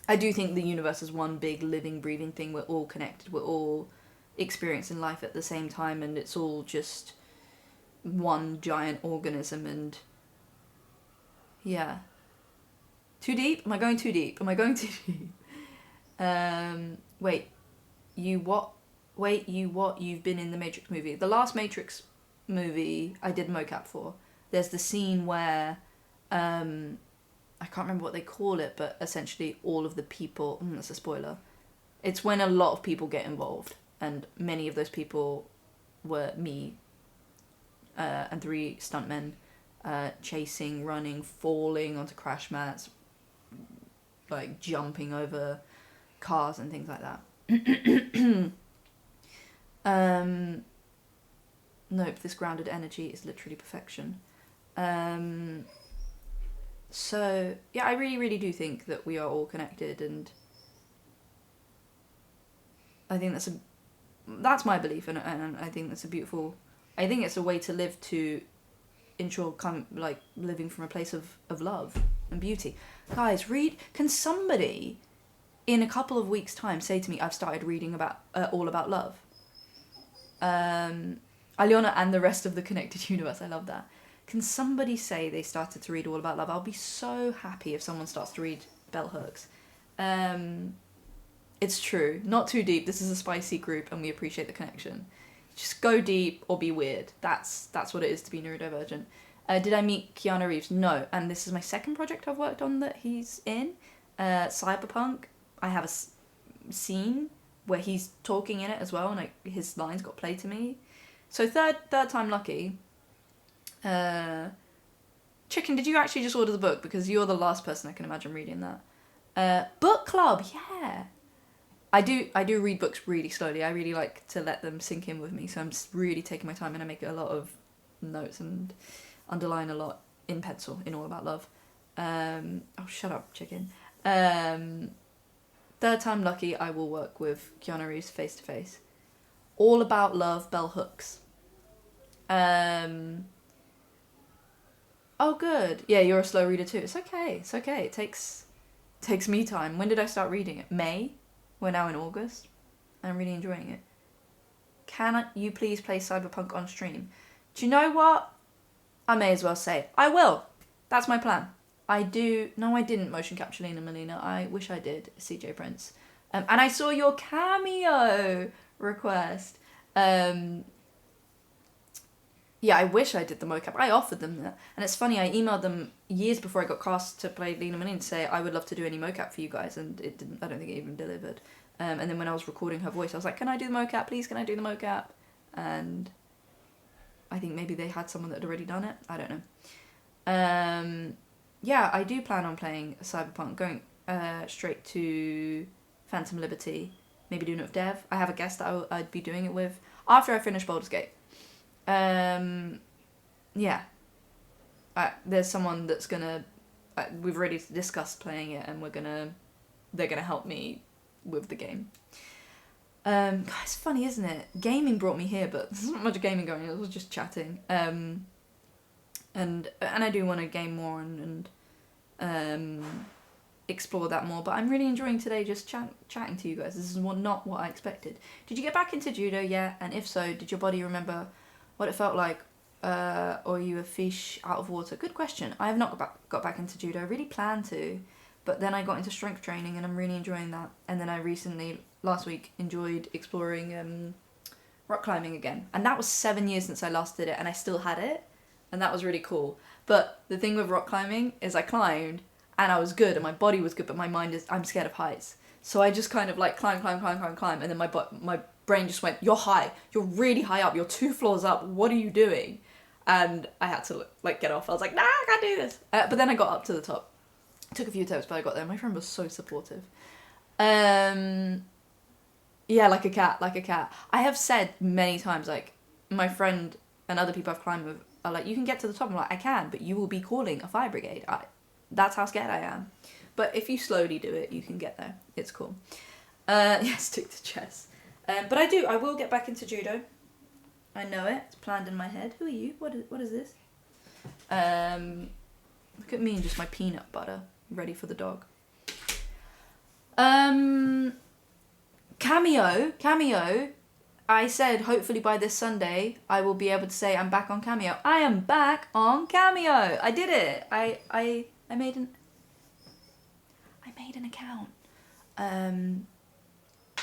I do think the universe is one big living, breathing thing. We're all connected, we're all experiencing life at the same time, and it's all just one giant organism. And yeah. Too deep? Am I going too deep? Wait, you what? You've been in the Matrix movie. The last Matrix movie I did mocap for. There's the scene where, I can't remember what they call it, but essentially all of the people, that's a spoiler. It's when a lot of people get involved, and many of those people were me, and 3 stuntmen, chasing, running, falling onto crash mats, like jumping over cars and things like that. Nope, this grounded energy is literally perfection. So yeah, I really, really do think that we are all connected, and I think that's my belief, and I think that's a beautiful. I think it's a way to live, to ensure living from a place of love and beauty. Guys, can somebody in a couple of weeks' time say to me, I've started reading about all about love? Aliona and the rest of the connected universe, I love that. Can somebody say they started to read all about love? I'll be so happy if someone starts to read bell hooks. It's true, not too deep. This is a spicy group and we appreciate the connection. Just go deep or be weird. That's what it is to be neurodivergent. Did I meet Keanu Reeves? No. And this is my second project I've worked on that he's in. Cyberpunk. I have a scene where he's talking in it as well, and his lines got played to me. So third time lucky. Chicken, did you actually just order the book? Because you're the last person I can imagine reading that. Book club, yeah. I do read books really slowly. I really like to let them sink in with me, so I'm really taking my time, and I make a lot of notes and underline a lot in pencil in All About Love. Oh, shut up, chicken. Third time lucky, I will work with Keanu Reeves face to face. All About Love, bell hooks. Oh, good. Yeah, you're a slow reader too. It's okay. It takes me time. When did I start reading it? May? We're now in August. I'm really enjoying it. Can you please play Cyberpunk on stream? Do you know what? I may as well say, I will. That's my plan. I didn't motion capture Lena Melina. I wish I did, CJ Prince. And I saw your cameo request. Yeah, I wish I did the mocap. I offered them that. And it's funny, I emailed them years before I got cast to play Lena Melina to say I would love to do any mocap for you guys, and it didn't. I don't think it even delivered. And then when I was recording her voice, I was like, can I do the mocap, please? Can I do the mocap? And I think maybe they had someone that had already done it. I don't know. Yeah, I do plan on playing Cyberpunk, going straight to Phantom Liberty, maybe doing it with Dev. I have a guest that I'd be doing it with after I finish Baldur's Gate. Yeah. There's someone that's gonna... we've already discussed playing it, and they're gonna help me with the game. It's funny, isn't it? Gaming brought me here, but there's not much gaming going on. I was just chatting. And I do want to game more and explore that more. But I'm really enjoying today just chatting to you guys. This is not what I expected. Did you get back into judo yet? And if so, did your body remember what it felt like? Or are you a fish out of water? Good question. I have not got back into judo. I really planned to. But then I got into strength training and I'm really enjoying that. And then I recently, last week, enjoyed exploring rock climbing again. And that was 7 years since I last did it and I still had it. And that was really cool. But the thing with rock climbing is I climbed and I was good and my body was good, but my mind is, I'm scared of heights. So I just kind of like climb. And then my brain just went, you're high. You're really high up. You're 2 floors up. What are you doing? And I had to like get off. I was like, nah, I can't do this. But then I got up to the top. Took a few attempts, but I got there. My friend was so supportive. Yeah, like a cat. I have said many times, like, my friend and other people I've climbed with are like, you can get to the top. I'm like, I can, but you will be calling a fire brigade. That's how scared I am. But if you slowly do it, you can get there. It's cool. Yeah, stick to chess. But I will get back into judo. I know it. It's planned in my head. Who are you? What is this? Look at me and just my peanut butter. Ready for the dog. Cameo. I said hopefully by this Sunday I will be able to say I'm back on Cameo. I am back on Cameo. I did it. I made an account. And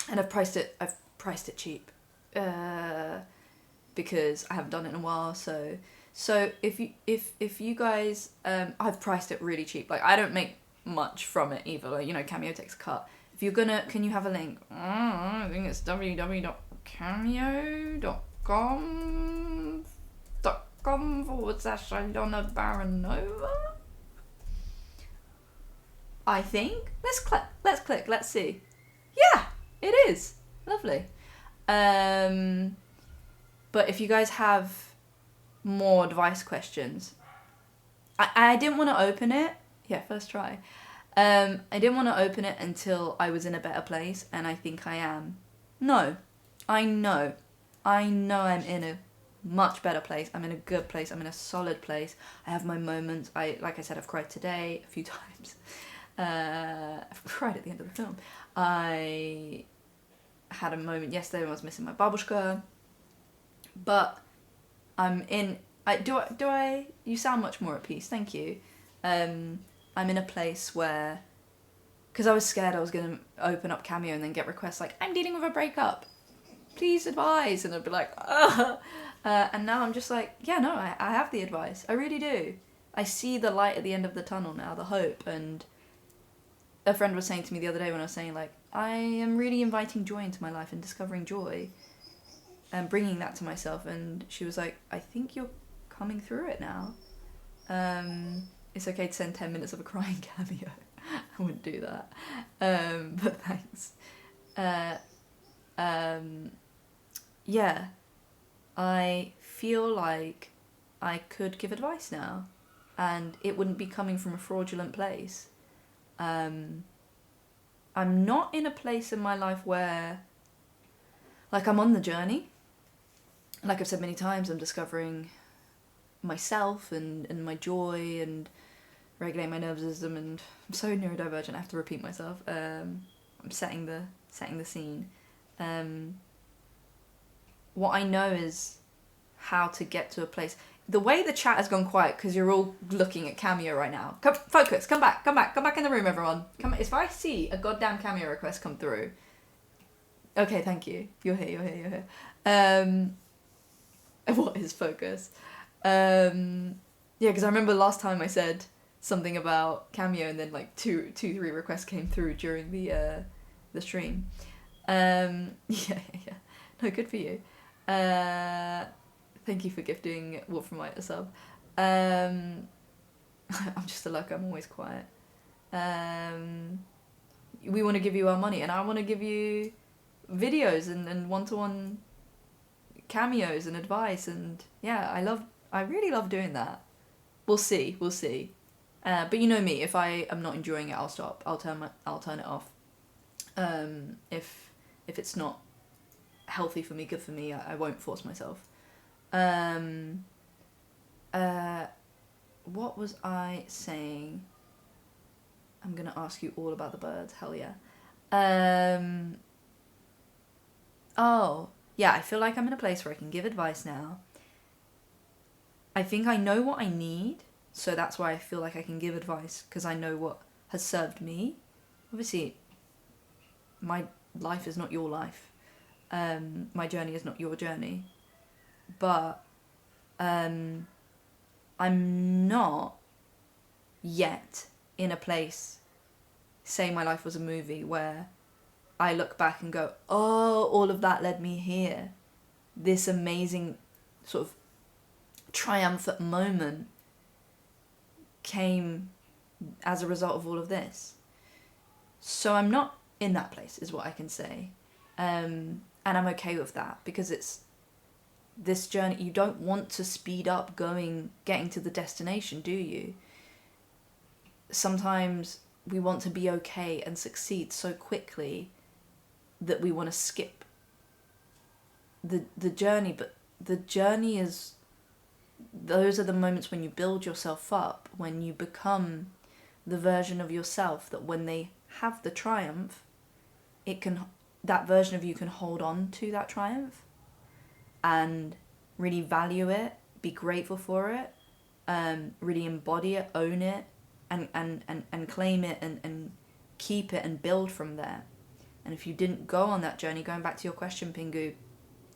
I've priced it cheap. Because I haven't done it in a while, so if you guys I've priced it really cheap. Like I don't make much from it either. Like, you know, Cameo takes a cut. If you're gonna, can you have a link? I think it's www.cameo.com/Aliona Baronova. I think. Let's click. Let's see. Yeah, it is. Lovely. But if you guys have more advice questions, I didn't want to open it. Yeah, first try. I didn't want to open it until I was in a better place, and I think I am. No, I know I'm in a much better place. I'm in a good place. I'm in a solid place. I have my moments. Like I said, I've cried today a few times. I've cried at the end of the film. I had a moment yesterday when I was missing my babushka. But I'm in. You sound much more at peace. Thank you. I'm in a place where, because I was scared I was gonna open up Cameo and then get requests like, I'm dealing with a breakup, please advise, and I'd be like, and now I'm just like, yeah, no, I have the advice. I really do. I see the light at the end of the tunnel now, the hope. And a friend was saying to me the other day when I was saying like, I am really inviting joy into my life and discovering joy. And bringing that to myself, and she was like, I think you're coming through it now. It's okay to send 10 minutes of a crying Cameo. I wouldn't do that. But thanks. Yeah. I feel like I could give advice now, and it wouldn't be coming from a fraudulent place. I'm not in a place in my life where, like, I'm on the journey. Like I've said many times, I'm discovering myself and my joy and regulating my nervous system, and I'm so neurodivergent, I have to repeat myself. I'm setting the scene. What I know is how to get to a place. The way the chat has gone quiet, because you're all looking at Cameo right now. Focus, come back in the room, everyone. If I see a goddamn Cameo request come through. Okay, thank you. You're here. What is focus? Yeah, because I remember last time I said something about Cameo, and then like three requests came through during the stream. Yeah. No, good for you. Thank you for gifting Wolframite a sub. I'm just a luck. I'm always quiet. We want to give you our money, and I want to give you videos and one-to-one cameos and advice, and yeah, I really love doing that. We'll see. But you know me, if I am not enjoying it, I'll stop. I'll turn it off. If it's not healthy for me, good for me. I won't force myself. What was I saying? I'm gonna ask you all about the birds. Hell yeah. Oh, yeah, I feel like I'm in a place where I can give advice now. I think I know what I need, so that's why I feel like I can give advice, because I know what has served me. Obviously, my life is not your life. My journey is not your journey. But I'm not yet in a place, say my life was a movie, where I look back and go, oh, all of that led me here. This amazing sort of triumphant moment came as a result of all of this. So I'm not in that place, is what I can say. And I'm okay with that, because it's this journey. You don't want to speed up getting to the destination, do you? Sometimes we want to be okay and succeed so quickly that we want to skip the journey. But the journey is, those are the moments when you build yourself up, when you become the version of yourself that when they have the triumph, that version of you can hold on to that triumph and really value it, be grateful for it, really embody it, own it, and claim it, and keep it and build from there. And if you didn't go on that journey, going back to your question, Pingu,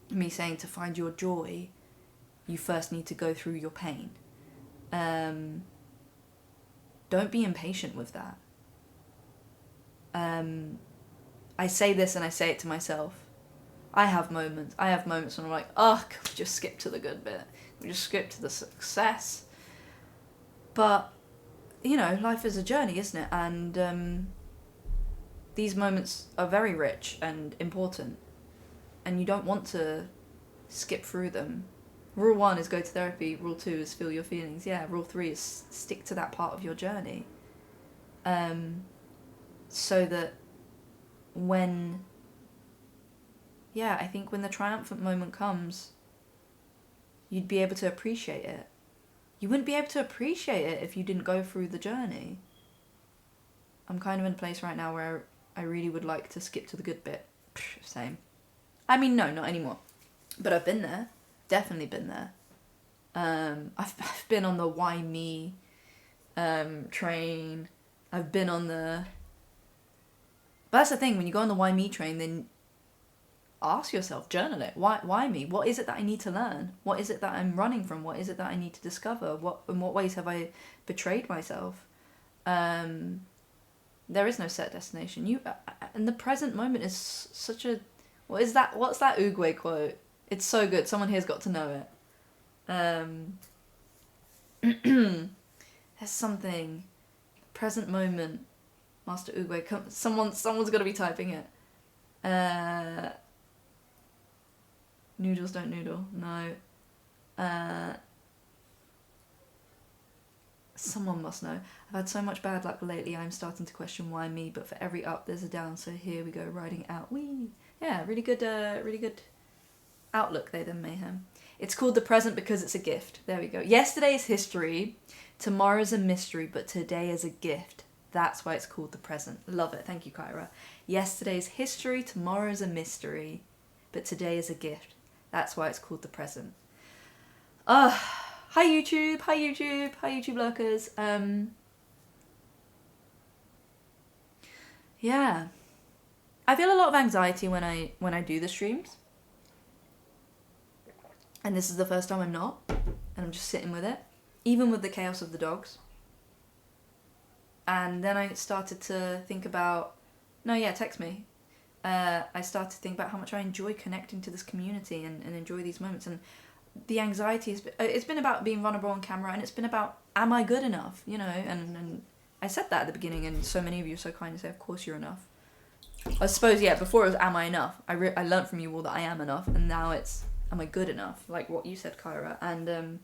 me saying to find your joy, you first need to go through your pain. Don't be impatient with that. I say this and I say it to myself. I have moments when I'm like, oh, can we just skip to the good bit? We just skip to the success. But, life is a journey, isn't it? And these moments are very rich and important. And you don't want to skip through them. Rule 1 is go to therapy. Rule 2 is feel your feelings. Yeah, rule 3 is stick to that part of your journey. So that I think when the triumphant moment comes, you'd be able to appreciate it. You wouldn't be able to appreciate it if you didn't go through the journey. I'm kind of in a place right now where I really would like to skip to the good bit. Same. I mean, no, not anymore. But I've been there. Definitely been there. I've been on the why me train. I've been on the... But that's the thing, when you go on the why me train, then ask yourself, journal it. Why me? What is it that I need to learn? What is it that I'm running from? What is it that I need to discover? In what ways have I betrayed myself? There is no set destination. And the present moment is such a... What's that Uguay quote? It's so good. Someone here's got to know it. There's something. Present moment. Master Uguay. Someone's got to be typing it. Noodles don't noodle. No. Someone must know. I've had so much bad luck lately, I'm starting to question why me, but for every up there's a down, so here we go, riding it out. Whee! Yeah, really good outlook there then, Mayhem. It's called the present because it's a gift. There we go. Yesterday is history, tomorrow's a mystery, but today is a gift. That's why it's called the present. Love it. Thank you, Kyra. Yesterday's history, tomorrow's a mystery, but today is a gift. That's why it's called the present. Hi YouTube, hi YouTube lurkers. Yeah. I feel a lot of anxiety when I do the streams. And this is the first time I'm not. And I'm just sitting with it. Even with the chaos of the dogs. And then I started to think about... No, yeah, text me. I started to think about how much I enjoy connecting to this community and enjoy these moments. And the anxiety it's been about being vulnerable on camera, and it's been about, am I good enough? And I said that at the beginning, and so many of you are so kind to say, of course you're enough. I suppose, yeah, before it was, am I enough? I learned from you all that I am enough, and now it's, am I good enough? Like what you said, Kyra. And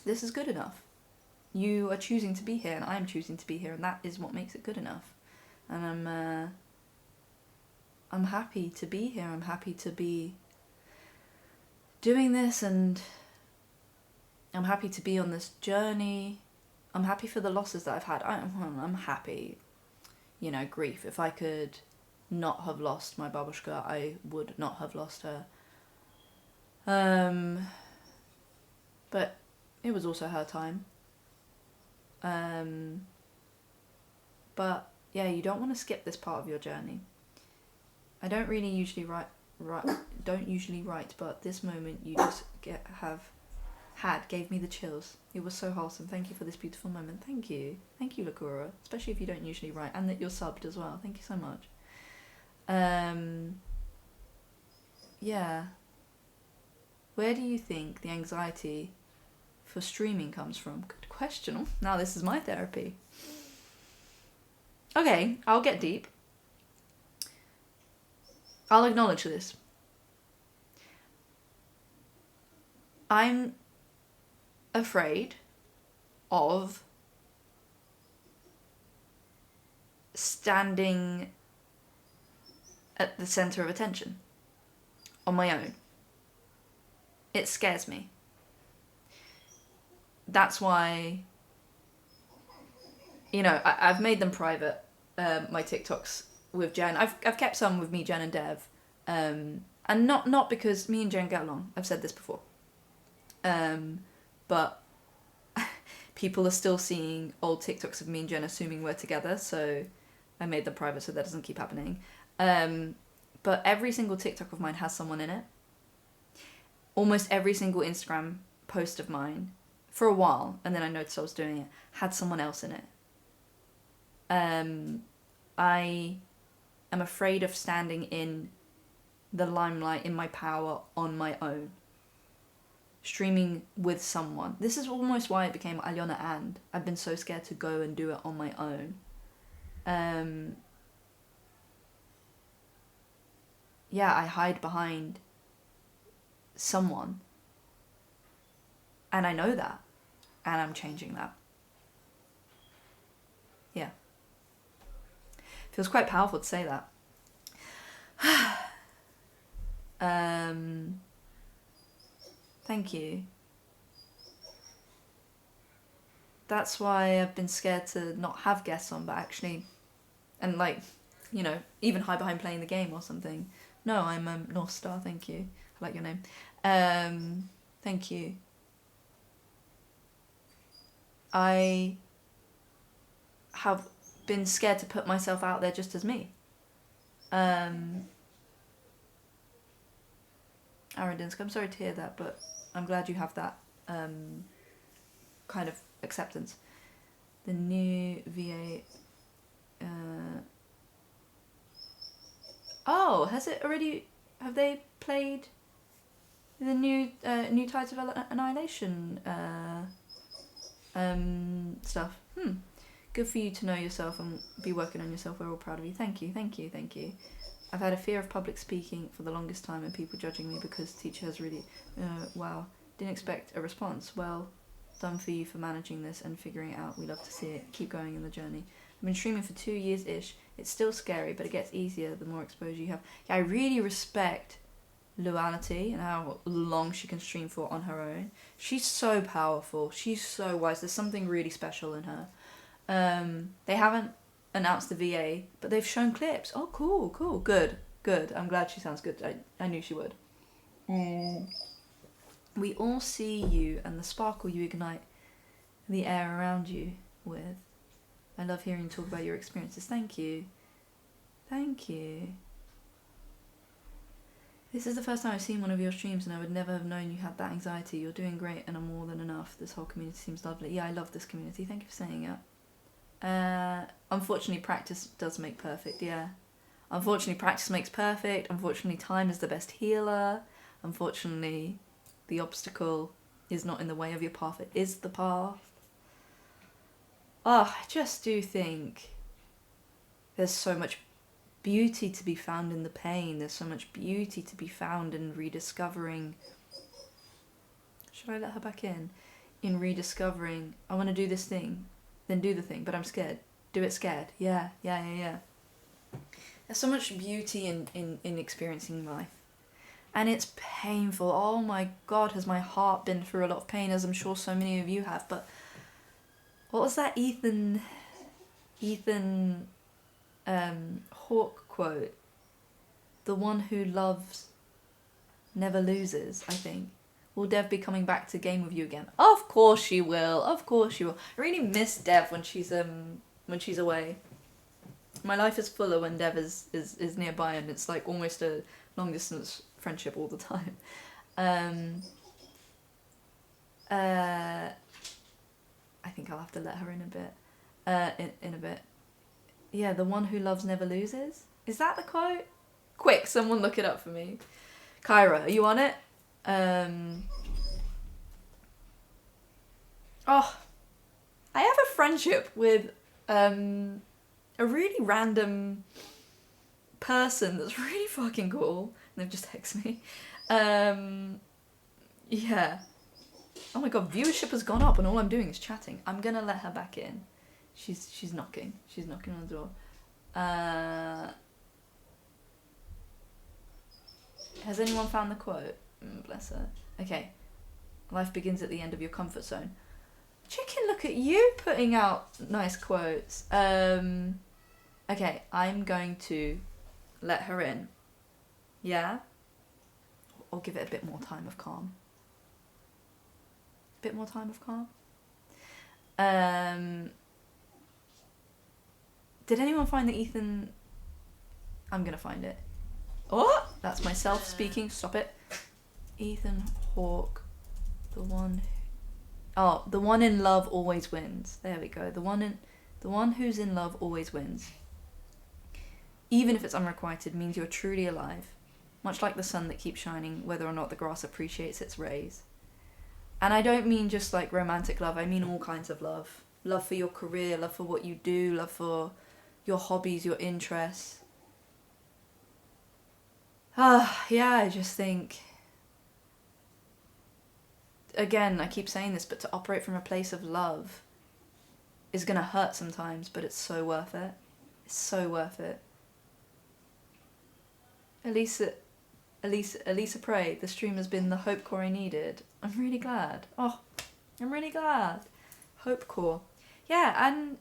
this is good enough. You are choosing to be here, and I am choosing to be here, and that is what makes it good enough. And I'm happy to be here. I'm happy to be doing this, and I'm happy to be on this journey. I'm happy for the losses that I've had. I'm happy. You know, grief. If I could not have lost my babushka, I would not have lost her. But it was also her time. But yeah, you don't want to skip this part of your journey. I don't really usually write, but this moment you just gave me the chills. It was so wholesome. Thank you for this beautiful moment. Thank you, Lakura. Especially if you don't usually write, and that you're subbed as well. Thank you so much. Yeah. Where do you think the anxiety for streaming comes from? Good question. Now this is my therapy. Okay, I'll get deep. I'll acknowledge this. I'm afraid of standing at the center of attention on my own. It scares me. That's why, you know, I've made them private, my TikToks with Jen. I've kept some with me, Jen and Dev, and not because me and Jen get along. I've said this before. But people are still seeing old TikToks of me and Jen assuming we're together, so I made them private so that doesn't keep happening. But every single TikTok of mine has someone in it. Almost every single Instagram post of mine, for a while, and then I noticed I was doing it, had someone else in it. I am afraid of standing in the limelight, in my power, on my own. Streaming with someone. This is almost why it became Aliona and. I've been so scared to go and do it on my own. Yeah, I hide behind someone. And I know that. And I'm changing that. Yeah. Feels quite powerful to say that. Thank you. That's why I've been scared to not have guests on, but actually, and like, you know, even hide behind playing the game or something. No, I'm North Star, thank you. I like your name. Thank you. I have been scared to put myself out there just as me. Arendinsk, I'm sorry to hear that, but I'm glad you have that kind of acceptance. The new VA... oh, has it already... Have they played the new Tides of Annihilation stuff? Good for you to know yourself and be working on yourself. We're all proud of you. Thank you, thank you, thank you. I've had a fear of public speaking for the longest time and people judging me because teacher has really... wow, didn't expect a response. Well done for you for managing this and figuring it out. We love to see it. Keep going in the journey. I've been streaming for 2 years-ish. It's still scary, but it gets easier the more exposure you have. Yeah, I really respect Luality and how long she can stream for on her own. She's so powerful. She's so wise. There's something really special in her. They haven't announced the VA, but they've shown clips. Oh, cool, cool. Good. I'm glad she sounds good. I knew she would. We all see you and the sparkle you ignite the air around you with. I love hearing you talk about your experiences. Thank you. Thank you. This is the first time I've seen one of your streams and I would never have known you had that anxiety. You're doing great and I'm more than enough. This whole community seems lovely. Yeah, I love this community. Thank you for saying it. Unfortunately, practice does make perfect, yeah. Unfortunately, practice makes perfect. Unfortunately, time is the best healer. Unfortunately, the obstacle is not in the way of your path. It is the path. Oh, I just do think there's so much beauty to be found in the pain. There's so much beauty to be found in rediscovering... Should I let her back in? In rediscovering, I want to do this thing. Then do the thing, but I'm scared. Do it scared. Yeah. There's so much beauty in experiencing life. And it's painful. Oh my God, has my heart been through a lot of pain, as I'm sure so many of you have. But what was that Ethan Hawke quote? The one who loves never loses, I think. Will Dev be coming back to game with you again? Of course she will. Of course she will. I really miss Dev when she's away. My life is fuller when Dev is nearby, and it's like almost a long distance friendship all the time. I think I'll have to let her in a bit. In a bit. Yeah, the one who loves never loses. Is that the quote? Quick, someone look it up for me. Kyra, are you on it? Oh, I have a friendship with a really random person that's really fucking cool. And they've just texted me. Yeah. Oh my God, viewership has gone up and all I'm doing is chatting. I'm gonna let her back in. She's knocking. She's knocking on the door. Has anyone found the quote? Bless her. Okay. Life begins at the end of your comfort zone. Chicken, look at you putting out nice quotes. Okay, I'm going to let her in. Yeah? Or give it a bit more time of calm. A bit more time of calm. Did anyone find the Ethan... I'm gonna find it. Oh! That's myself speaking. Stop it. Ethan Hawke. The one... Oh, the one in love always wins. There we go. The one who's in love always wins. Even if it's unrequited, means you're truly alive. Much like the sun that keeps shining, whether or not the grass appreciates its rays. And I don't mean just like romantic love. I mean all kinds of love. Love for your career, love for what you do, love for your hobbies, your interests. Yeah, I just think... Again, I keep saying this, but to operate from a place of love is gonna hurt sometimes, but it's so worth it. It's so worth it. Elisa Prey, the stream has been the hope core I needed. I'm really glad. Oh, I'm really glad. Hope core. Yeah, and,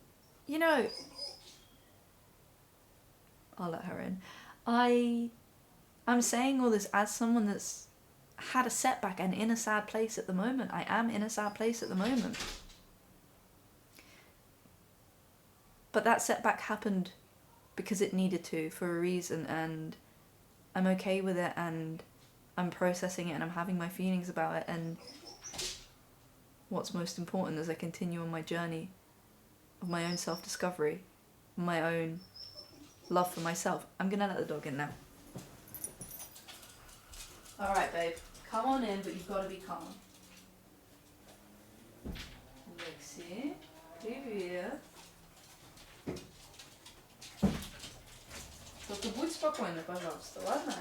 you know... I'll let her in. I'm saying all this as someone that's had a setback and in a sad place at the moment. I am in a sad place at the moment. But that setback happened because it needed to, for a reason, and I'm okay with it, and I'm processing it, and I'm having my feelings about it, and what's most important as I continue on my journey of my own self-discovery, my own love for myself. I'm gonna let the dog in now. Alright, babe. Come on in, but you've got to be calm. Lexi. Привет. Только будь спокойна, пожалуйста, ладно?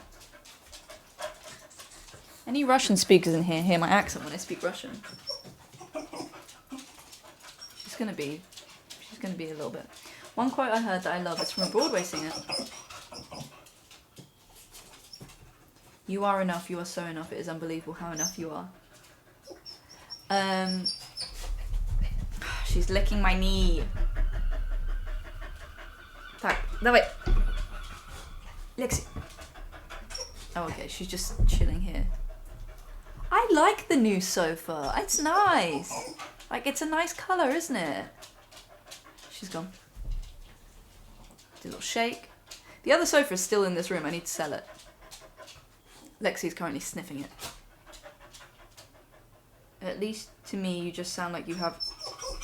Any Russian speakers in here hear my accent when I speak Russian? She's gonna be a little bit. One quote I heard that I love is from a Broadway singer. You are enough, you are so enough, it is unbelievable how enough you are. She's licking my knee. Tak, dawaj. Lexi. Oh, okay, she's just chilling here. I like the new sofa. It's nice. Like, it's a nice colour, isn't it? She's gone. Do a little shake. The other sofa is still in this room. I need to sell it. Lexi's currently sniffing it. At least to me, you just sound like you have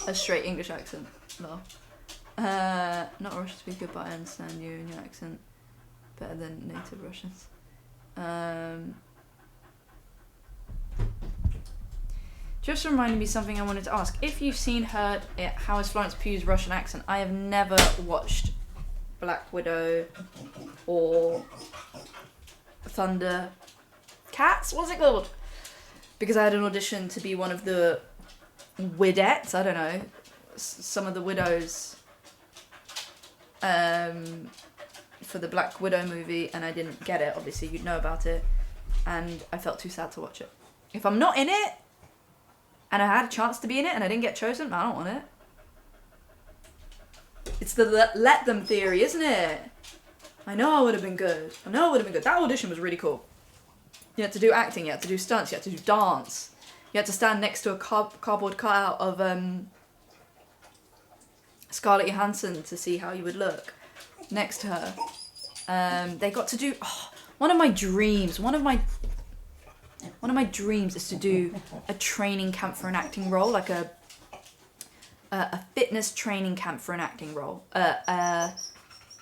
a straight English accent. No. Not a Russian speaker, but I understand you and your accent better than native Russians. Just reminded me something I wanted to ask. If you've seen, heard it, how is Florence Pugh's Russian accent? I have never watched Black Widow or Thunder Cats, what's it called? Because I had an audition to be one of the widettes, I don't know, some of the widows for the Black Widow movie, and I didn't get it. Obviously, you'd know about it, and I felt too sad to watch it. If I'm not in it, and I had a chance to be in it, and I didn't get chosen, I don't want it. It's the let them theory, isn't it? I know I would have been good. I know I would have been good. That audition was really cool. You had to do acting, you had to do stunts, you had to do dance. You had to stand next to a cardboard cutout of Scarlett Johansson to see how you would look next to her. They got to do one of my dreams is to do a training camp for an acting role, like a fitness training camp for an acting role.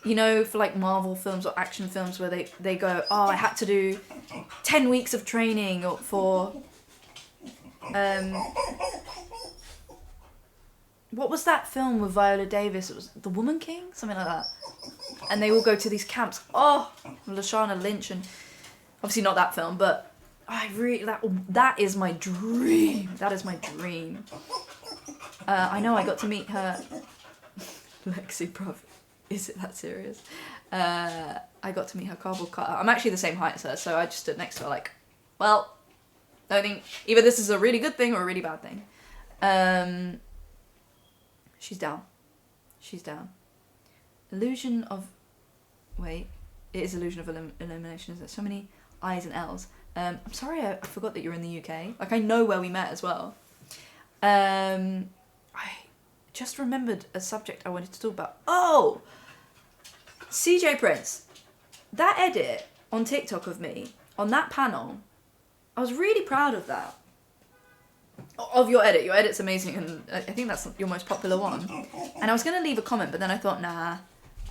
You know, for like Marvel films or action films where they go, oh, I had to do 10 weeks of training for what was that film with Viola Davis? It was The Woman King? Something like that. And they all go to these camps. Oh, Lashana Lynch, and obviously not that film, but I really, that is my dream. That is my dream. I know I got to meet her. Lexi, bruv. Is it that serious? I got to meet her cardboard cutout. I'm actually the same height as her, so I just stood next to her like, well, I think either this is a really good thing or a really bad thing. She's down. She's down. Illusion of... Wait. It is illusion of elimination, isn't it? So many I's and L's. I'm sorry I forgot that you're in the UK. Like, I know where we met as well. I just remembered a subject I wanted to talk about. Oh! CJ Prince. That edit on TikTok of me, on that panel, I was really proud of that. Of your edit. Your edit's amazing, and I think that's your most popular one. And I was going to leave a comment, but then I thought, nah,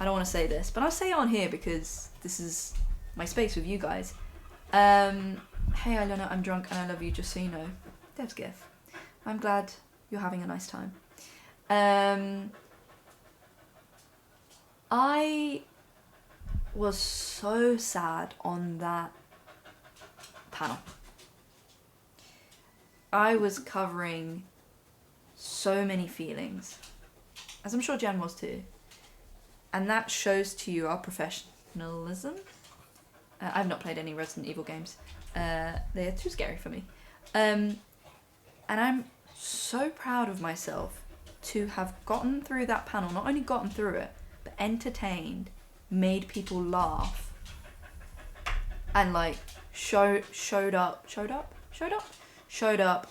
I don't want to say this. But I'll say it on here because this is my space with you guys. Hey, Aliona, I'm drunk and I love you, just so you know. Dev's gif. I'm glad you're having a nice time. I was so sad on that panel. I was covering so many feelings, as I'm sure Jen was too. And that shows to you our professionalism. I've not played any Resident Evil games. They're too scary for me. And I'm so proud of myself to have gotten through that panel, not only gotten through it, but entertained, made people laugh, and like showed up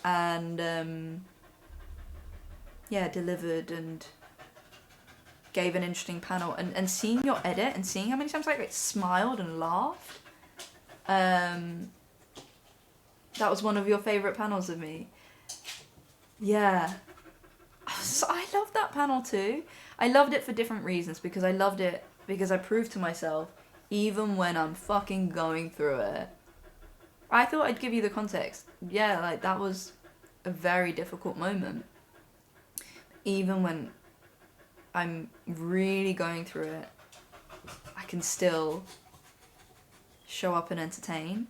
and yeah, delivered and gave an interesting panel, and seeing your edit and seeing how many times like it smiled and laughed. That was one of your favourite panels of me. Yeah. So I loved that panel too. I loved it for different reasons, because I loved it because I proved to myself, even when I'm fucking going through it, I thought I'd give you the context. Yeah, like that was a very difficult moment. Even when I'm really going through it, I can still show up and entertain.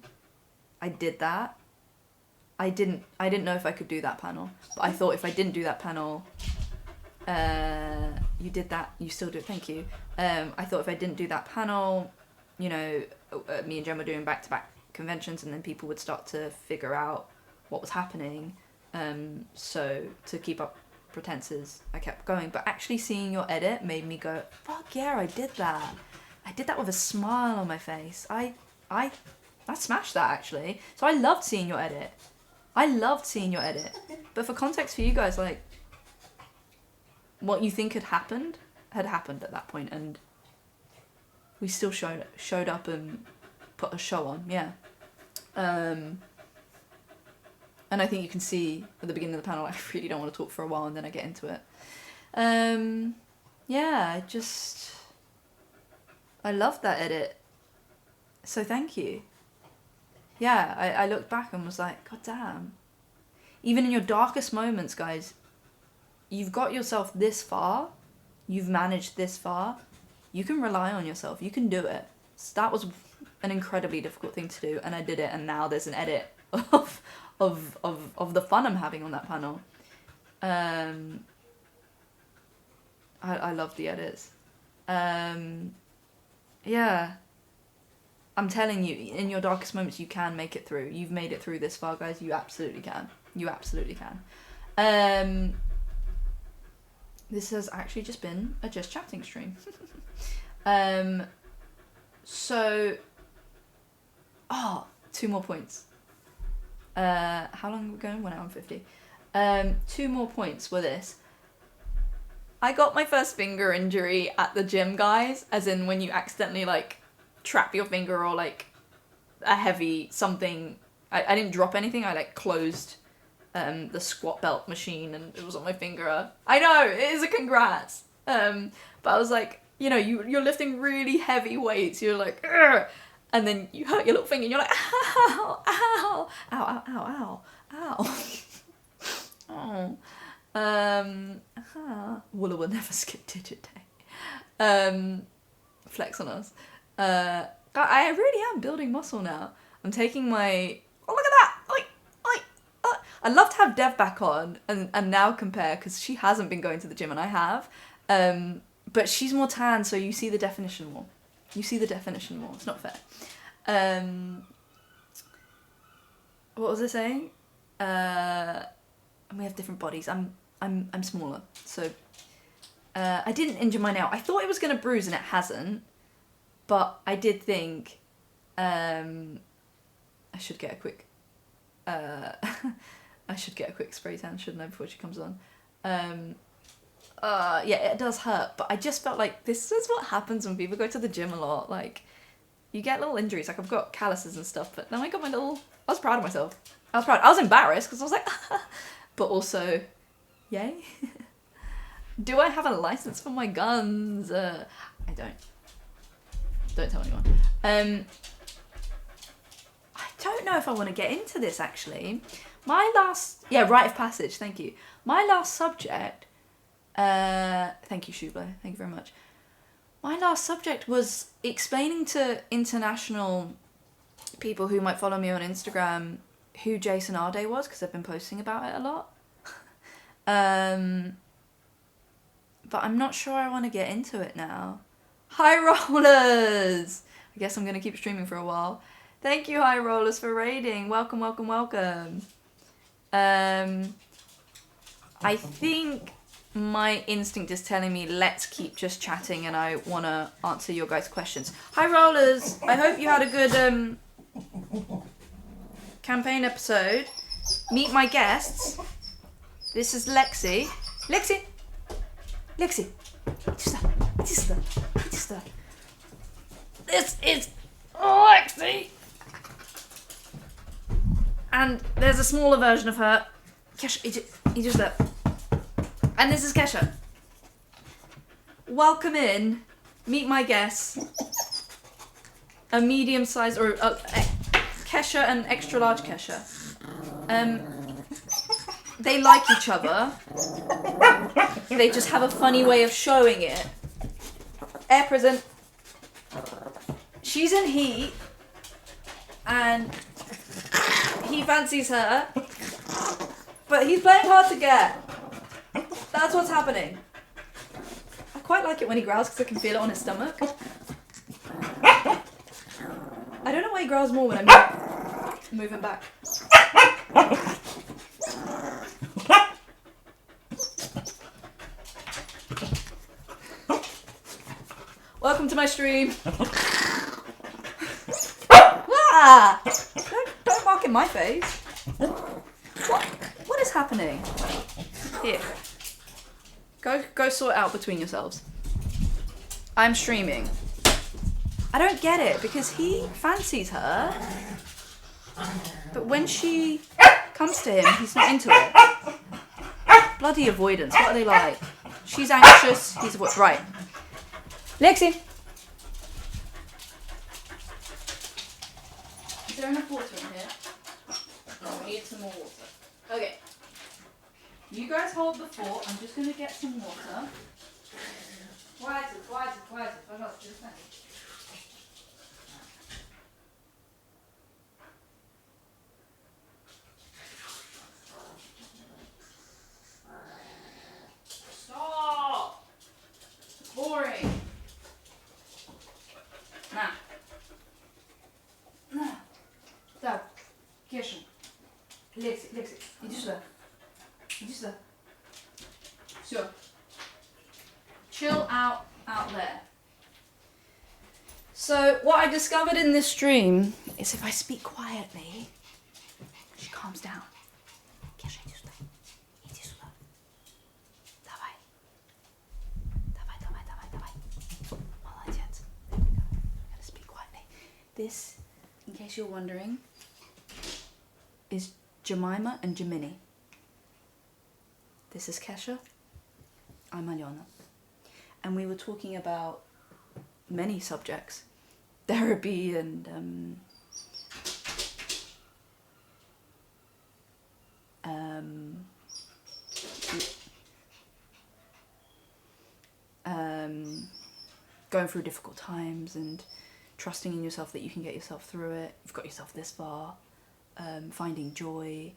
I did that. I didn't know if I could do that panel, but I thought if I didn't do that panel, you did that, you still do it, thank you. I thought if I didn't do that panel, you know, me and Jen were doing back-to-back conventions, and then people would start to figure out what was happening. So to keep up pretenses, I kept going. But actually seeing your edit made me go, fuck yeah, I did that. I did that with a smile on my face. I smashed that, actually. So I loved seeing your edit. But for context for you guys, like, what you think had happened at that point, and we still showed up and put a show on, yeah. And I think you can see at the beginning of the panel, I really don't want to talk for a while, and then I get into it. Yeah, I loved that edit. So thank you. Yeah, I looked back and was like, God damn. Even in your darkest moments, guys, you've got yourself this far. You've managed this far. You can rely on yourself. You can do it. So that was an incredibly difficult thing to do, and I did it, and now there's an edit of the fun I'm having on that panel. I love the edits. Yeah. I'm telling you, in your darkest moments, you can make it through. You've made it through this far, guys. You absolutely can. You absolutely can. This has actually just been a just chatting stream. So, 2 more points. How long are we going? 1 hour and 50. 2 more points were this. I got my first finger injury at the gym, guys. As in when you accidentally, like, trap your finger or, like, a heavy something. I didn't drop anything. I, like, closed the squat belt machine and it was on my finger. I know, it is a congrats. But I was like, you know, you're lifting really heavy weights. You're like, ugh! And then you hurt your little finger and you're like, ow, ow, ow, ow, ow, ow. Oh. Woola will never skip digit day. Flex on us. I really am building muscle now. I'm taking my... Oh, look at that! I'd love to have Dev back on and now compare, because she hasn't been going to the gym and I have. But she's more tan, so you see the definition more. It's not fair. What was I saying? We have different bodies. I'm smaller, so I didn't injure my nail. I thought it was gonna bruise and it hasn't, but I did think I should get a quick spray tan, shouldn't I, before she comes on? Yeah, it does hurt, but I just felt like this is what happens when people go to the gym a lot. Like, you get little injuries. Like, I've got calluses and stuff, but then I got my little... I was proud of myself. I was embarrassed, because I was like... But also, yay. Do I have a license for my guns? I don't. Don't tell anyone. I don't know if I want to get into this, actually. My last... Yeah, rite of passage, thank you. My last subject... thank you, Shublo. Thank you very much. My last subject was explaining to international people who might follow me on Instagram who Jason Arde was, because I've been posting about it a lot. But I'm not sure I want to get into it now. Hi, Rollers! I guess I'm going to keep streaming for a while. Thank you, Hi Rollers, for raiding. Welcome, welcome, welcome. I think my instinct is telling me let's keep just chatting and I want to answer your guys' questions. Hi, Rollers. I hope you had a good campaign episode. Meet my guests. This is Lexi. Lexi! Lexi! This is Lexi! And there's a smaller version of her. Kesha, he just there. And this is Kesha. Welcome in. Meet my guests. A medium-sized, or Kesha and extra large Kesha. They like each other. They just have a funny way of showing it. Air present. She's in heat. And he fancies her. But he's playing hard to get. That's what's happening. I quite like it when he growls because I can feel it on his stomach. I don't know why he growls more when I'm moving back. Welcome to my stream. Ah! Don't bark in my face. What is happening? Here. Go sort it out between yourselves. I'm streaming. I don't get it because he fancies her, but when she comes to him, he's not into it. Bloody avoidance. What are they like? She's anxious. He's right. Lexi. Is there enough water in here? No, we need some more water. Okay. You guys hold the fort. I'm just going to get some water. Quieter. I'm not just saying. Stop! Boring. So what I discovered in this stream is if I speak quietly, she calms down. Kesha, iди сюда. Иди сюда. Давай. Давай, давай, давай, давай. Молодец. There we go. I'm gonna speak quietly. This, in case you're wondering, is Jemima and Jemini. This is Kesha. I'm Aliona. And we were talking about many subjects. Therapy and going through difficult times and trusting in yourself that you can get yourself through it. You've got yourself this far. Finding joy,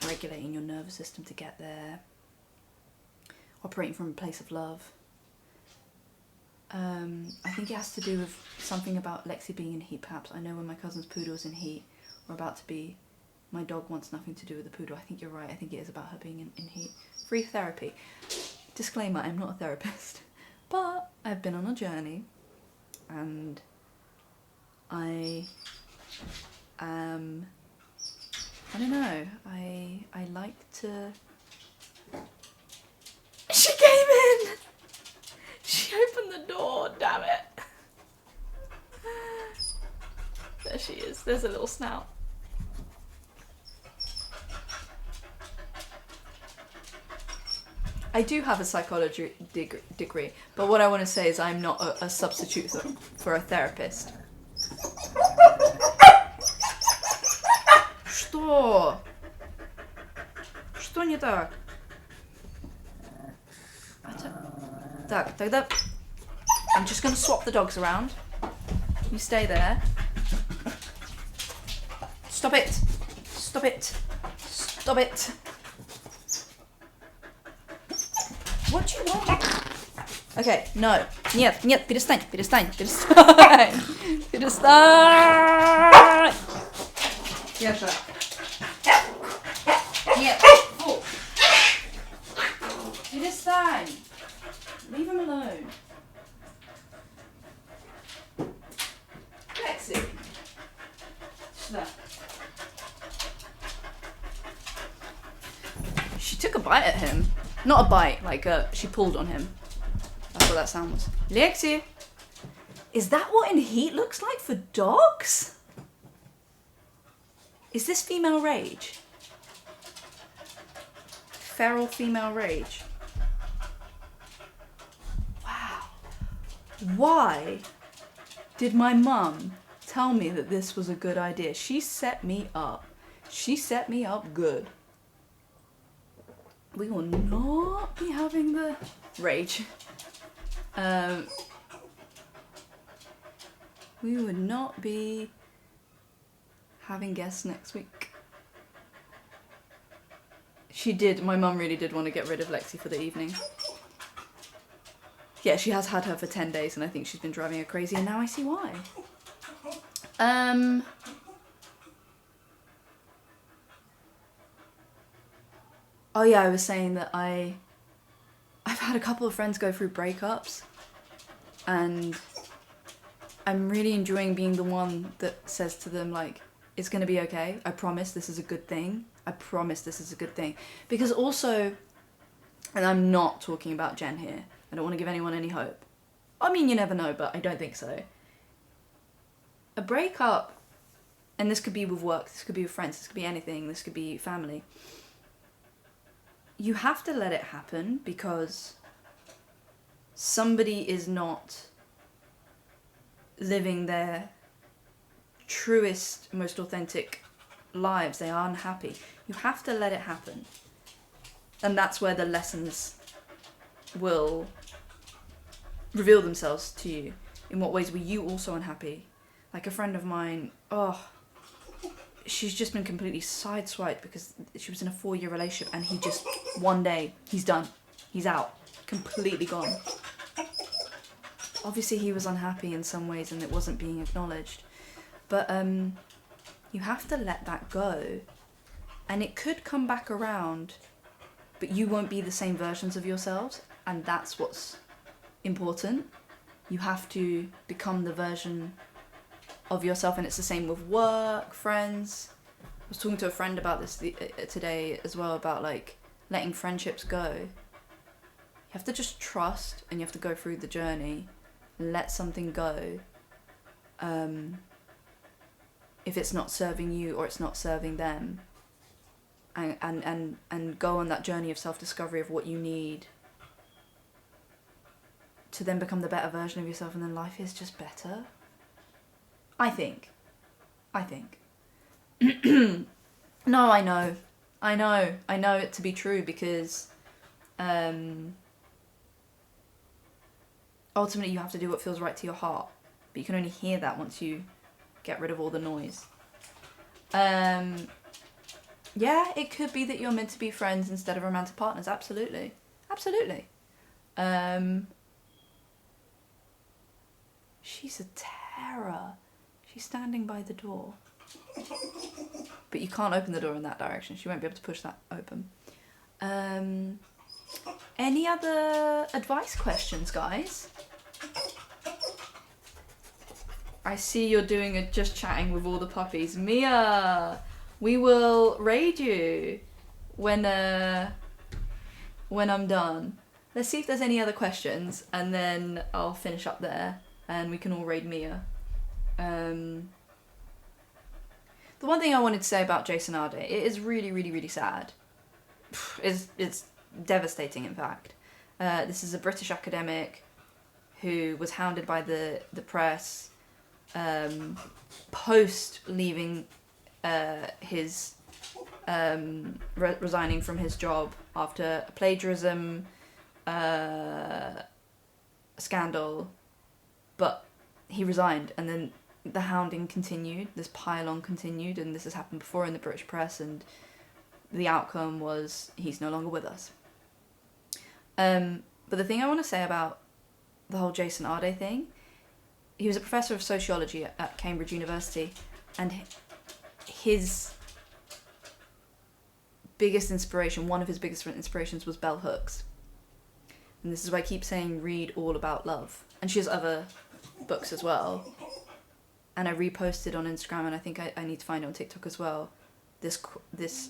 regulating your nervous system to get there, operating from a place of love. I think it has to do with something about Lexi being in heat, perhaps. I know when my cousin's poodle is in heat, or about to be, my dog wants nothing to do with the poodle. I think you're right. I think it is about her being in heat. Free therapy. Disclaimer, I'm not a therapist. But I've been on a journey, and I don't know, I like to... She came in! She opened the door, damn it. There she is, there's a little snout. I do have a psychology degree, but what I want to say is I'm not a substitute for a therapist. Что? Что не так? Так, тогда... I'm just gonna swap the dogs around. You stay there. Stop it! Stop it! Stop it! What do you want? Okay, no. Нет, нет, перестань, перестань, перестань. Перестань! Kesha. Нет, фу. Перестань. Leave him alone. Lexi. Сюда. She took a bite at him. Not a bite, like she pulled on him. That's what that sound was. Lexi! Is that what in heat looks like for dogs? Is this female rage? Feral female rage. Wow. Why did my mum tell me that this was a good idea? She set me up. She set me up good. We will not be having the rage. We would not be having guests next week. She did, my mum really did want to get rid of Lexi for the evening. Yeah, she has had her for 10 days and I think she's been driving her crazy and now I see why. Oh yeah, I was saying that I've had a couple of friends go through breakups and I'm really enjoying being the one that says to them like, it's gonna be okay, I promise this is a good thing, I promise this is a good thing. Because also, and I'm not talking about Jen here, I don't want to give anyone any hope. I mean, you never know, but I don't think so. A breakup, and this could be with work, this could be with friends, this could be anything, this could be family. You have to let it happen because somebody is not living their truest, most authentic lives. They are unhappy. You have to let it happen. And that's where the lessons will reveal themselves to you. In what ways were you also unhappy? Like a friend of mine, she's just been completely sideswiped because she was in a 4-year relationship and he just, one day, he's done. He's out. Completely gone. Obviously he was unhappy in some ways and it wasn't being acknowledged. But you have to let that go. And it could come back around, but you won't be the same versions of yourselves. And that's what's important. you have to become the version of yourself, and it's the same with work, friends. I was talking to a friend about this today as well, about like letting friendships go. You have to just trust, and you have to go through the journey, let something go. If it's not serving you or it's not serving them, and go on that journey of self-discovery of what you need to then become the better version of yourself, and then life is just better. I think. No, I know it to be true, because ultimately you have to do what feels right to your heart, but you can only hear that once you get rid of all the noise. Yeah, it could be that you're meant to be friends instead of romantic partners. Absolutely. She's a terror. She's standing by the door. But you can't open the door in that direction. She won't be able to push that open. Any other advice questions, guys? I see you're doing a just chatting with all the puppies. Mia, we will raid you when I'm done. Let's see if there's any other questions, and then I'll finish up there, and we can all raid Mia. The one thing I wanted to say about Jason Ade, it is really, really, really sad. It's devastating, in fact. This is a British academic who was hounded by the press post leaving his resigning from his job after a plagiarism scandal, but he resigned, and then the hounding continued, this pile-on continued, and this has happened before in the British press, and the outcome was he's no longer with us. But the thing I want to say about the whole Jason Ade thing, he was a professor of sociology at Cambridge University, and his biggest inspiration, one of his biggest inspirations, was Bell Hooks. And this is why I keep saying read all about love. And she has other books as well. And I reposted on Instagram, and I think I need to find it on TikTok as well. This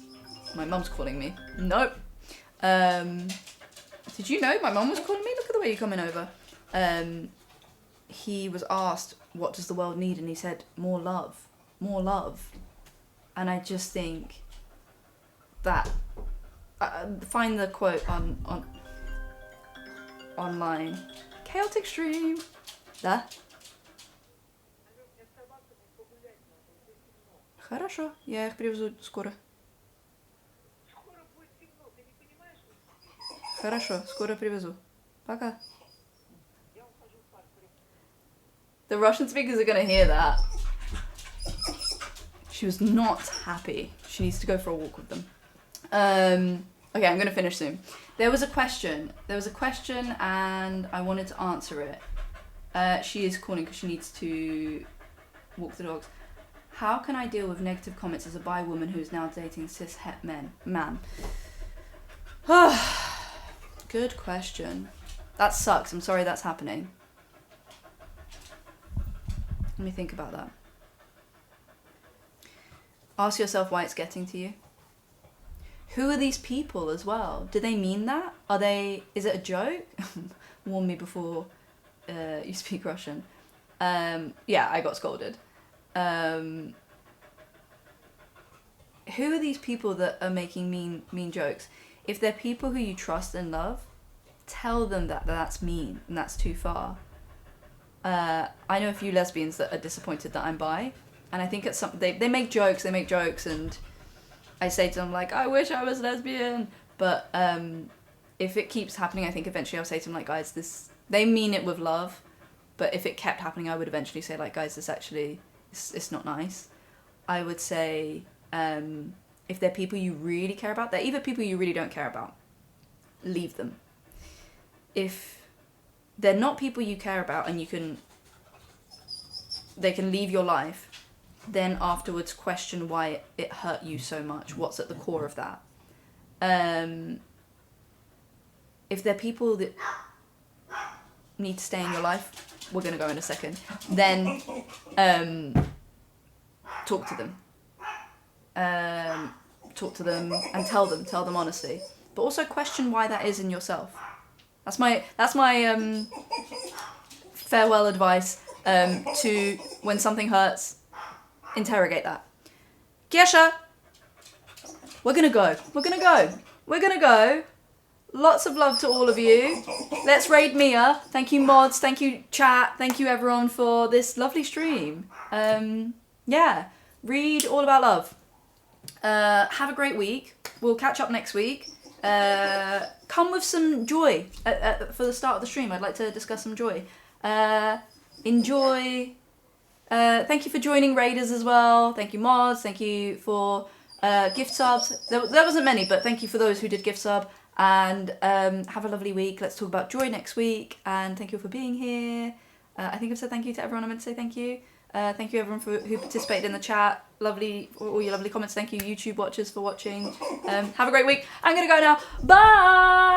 my mum's calling me. Nope. Did you know my mum was calling me? Look at the way you're coming over. He was asked, what does the world need? And he said, more love. More love. And I just think that... find the quote on online. Chaotic stream. Да? Хорошо, я их привезу скоро. Хорошо, скоро привезу. Пока. The Russian speakers are gonna hear that. She was not happy. She needs to go for a walk with them. Okay, I'm gonna finish soon. There was a question, and I wanted to answer it. She is calling because she needs to walk the dogs. How can I deal with negative comments as a bi woman who is now dating cis het man? Good question. That sucks. I'm sorry that's happening. Let me think about that. Ask yourself why it's getting to you. Who are these people as well? Do they mean that? Is it a joke? Warn me before you speak Russian. Yeah, I got scolded. Who are these people that are making mean jokes? If they're people who you trust and love, tell them that that's mean and that's too far. I know a few lesbians that are disappointed that I'm bi, and I think they make jokes, and I say to them, like, I wish I was lesbian, but if it keeps happening, I think eventually I'll say to them, like, guys, they mean it with love, but if it kept happening, I would eventually say, like, guys, this actually, it's not nice. I would say, if they're people you really care about, they're either people you really don't care about, leave them. If they're not people you care about and they can leave your life, then afterwards question why it hurt you so much. What's at the core of that? If they're people that need to stay in your life, we're going to go in a second, then talk to them. Talk to them and tell them honestly. But also question why that is in yourself. That's my farewell advice to when something hurts, interrogate that. Kesha, we're gonna go. Lots of love to all of you. Let's raid Mia. Thank you mods, thank you chat, thank you everyone for this lovely stream. Yeah, read all about love. Have a great week. We'll catch up next week. Come with some joy for the start of the stream. I'd like to discuss some joy. Enjoy. Thank you for joining raiders as well. Thank you mods. Thank you for gift subs. There wasn't many, but thank you for those who did gift sub. And have a lovely week. Let's talk about joy next week. And thank you for being here. I think I've said thank you to everyone I meant to say thank you. Thank you everyone who participated in the chat. Lovely, all your lovely comments. Thank you YouTube watchers for watching. Have a great week. I'm gonna go now. Bye!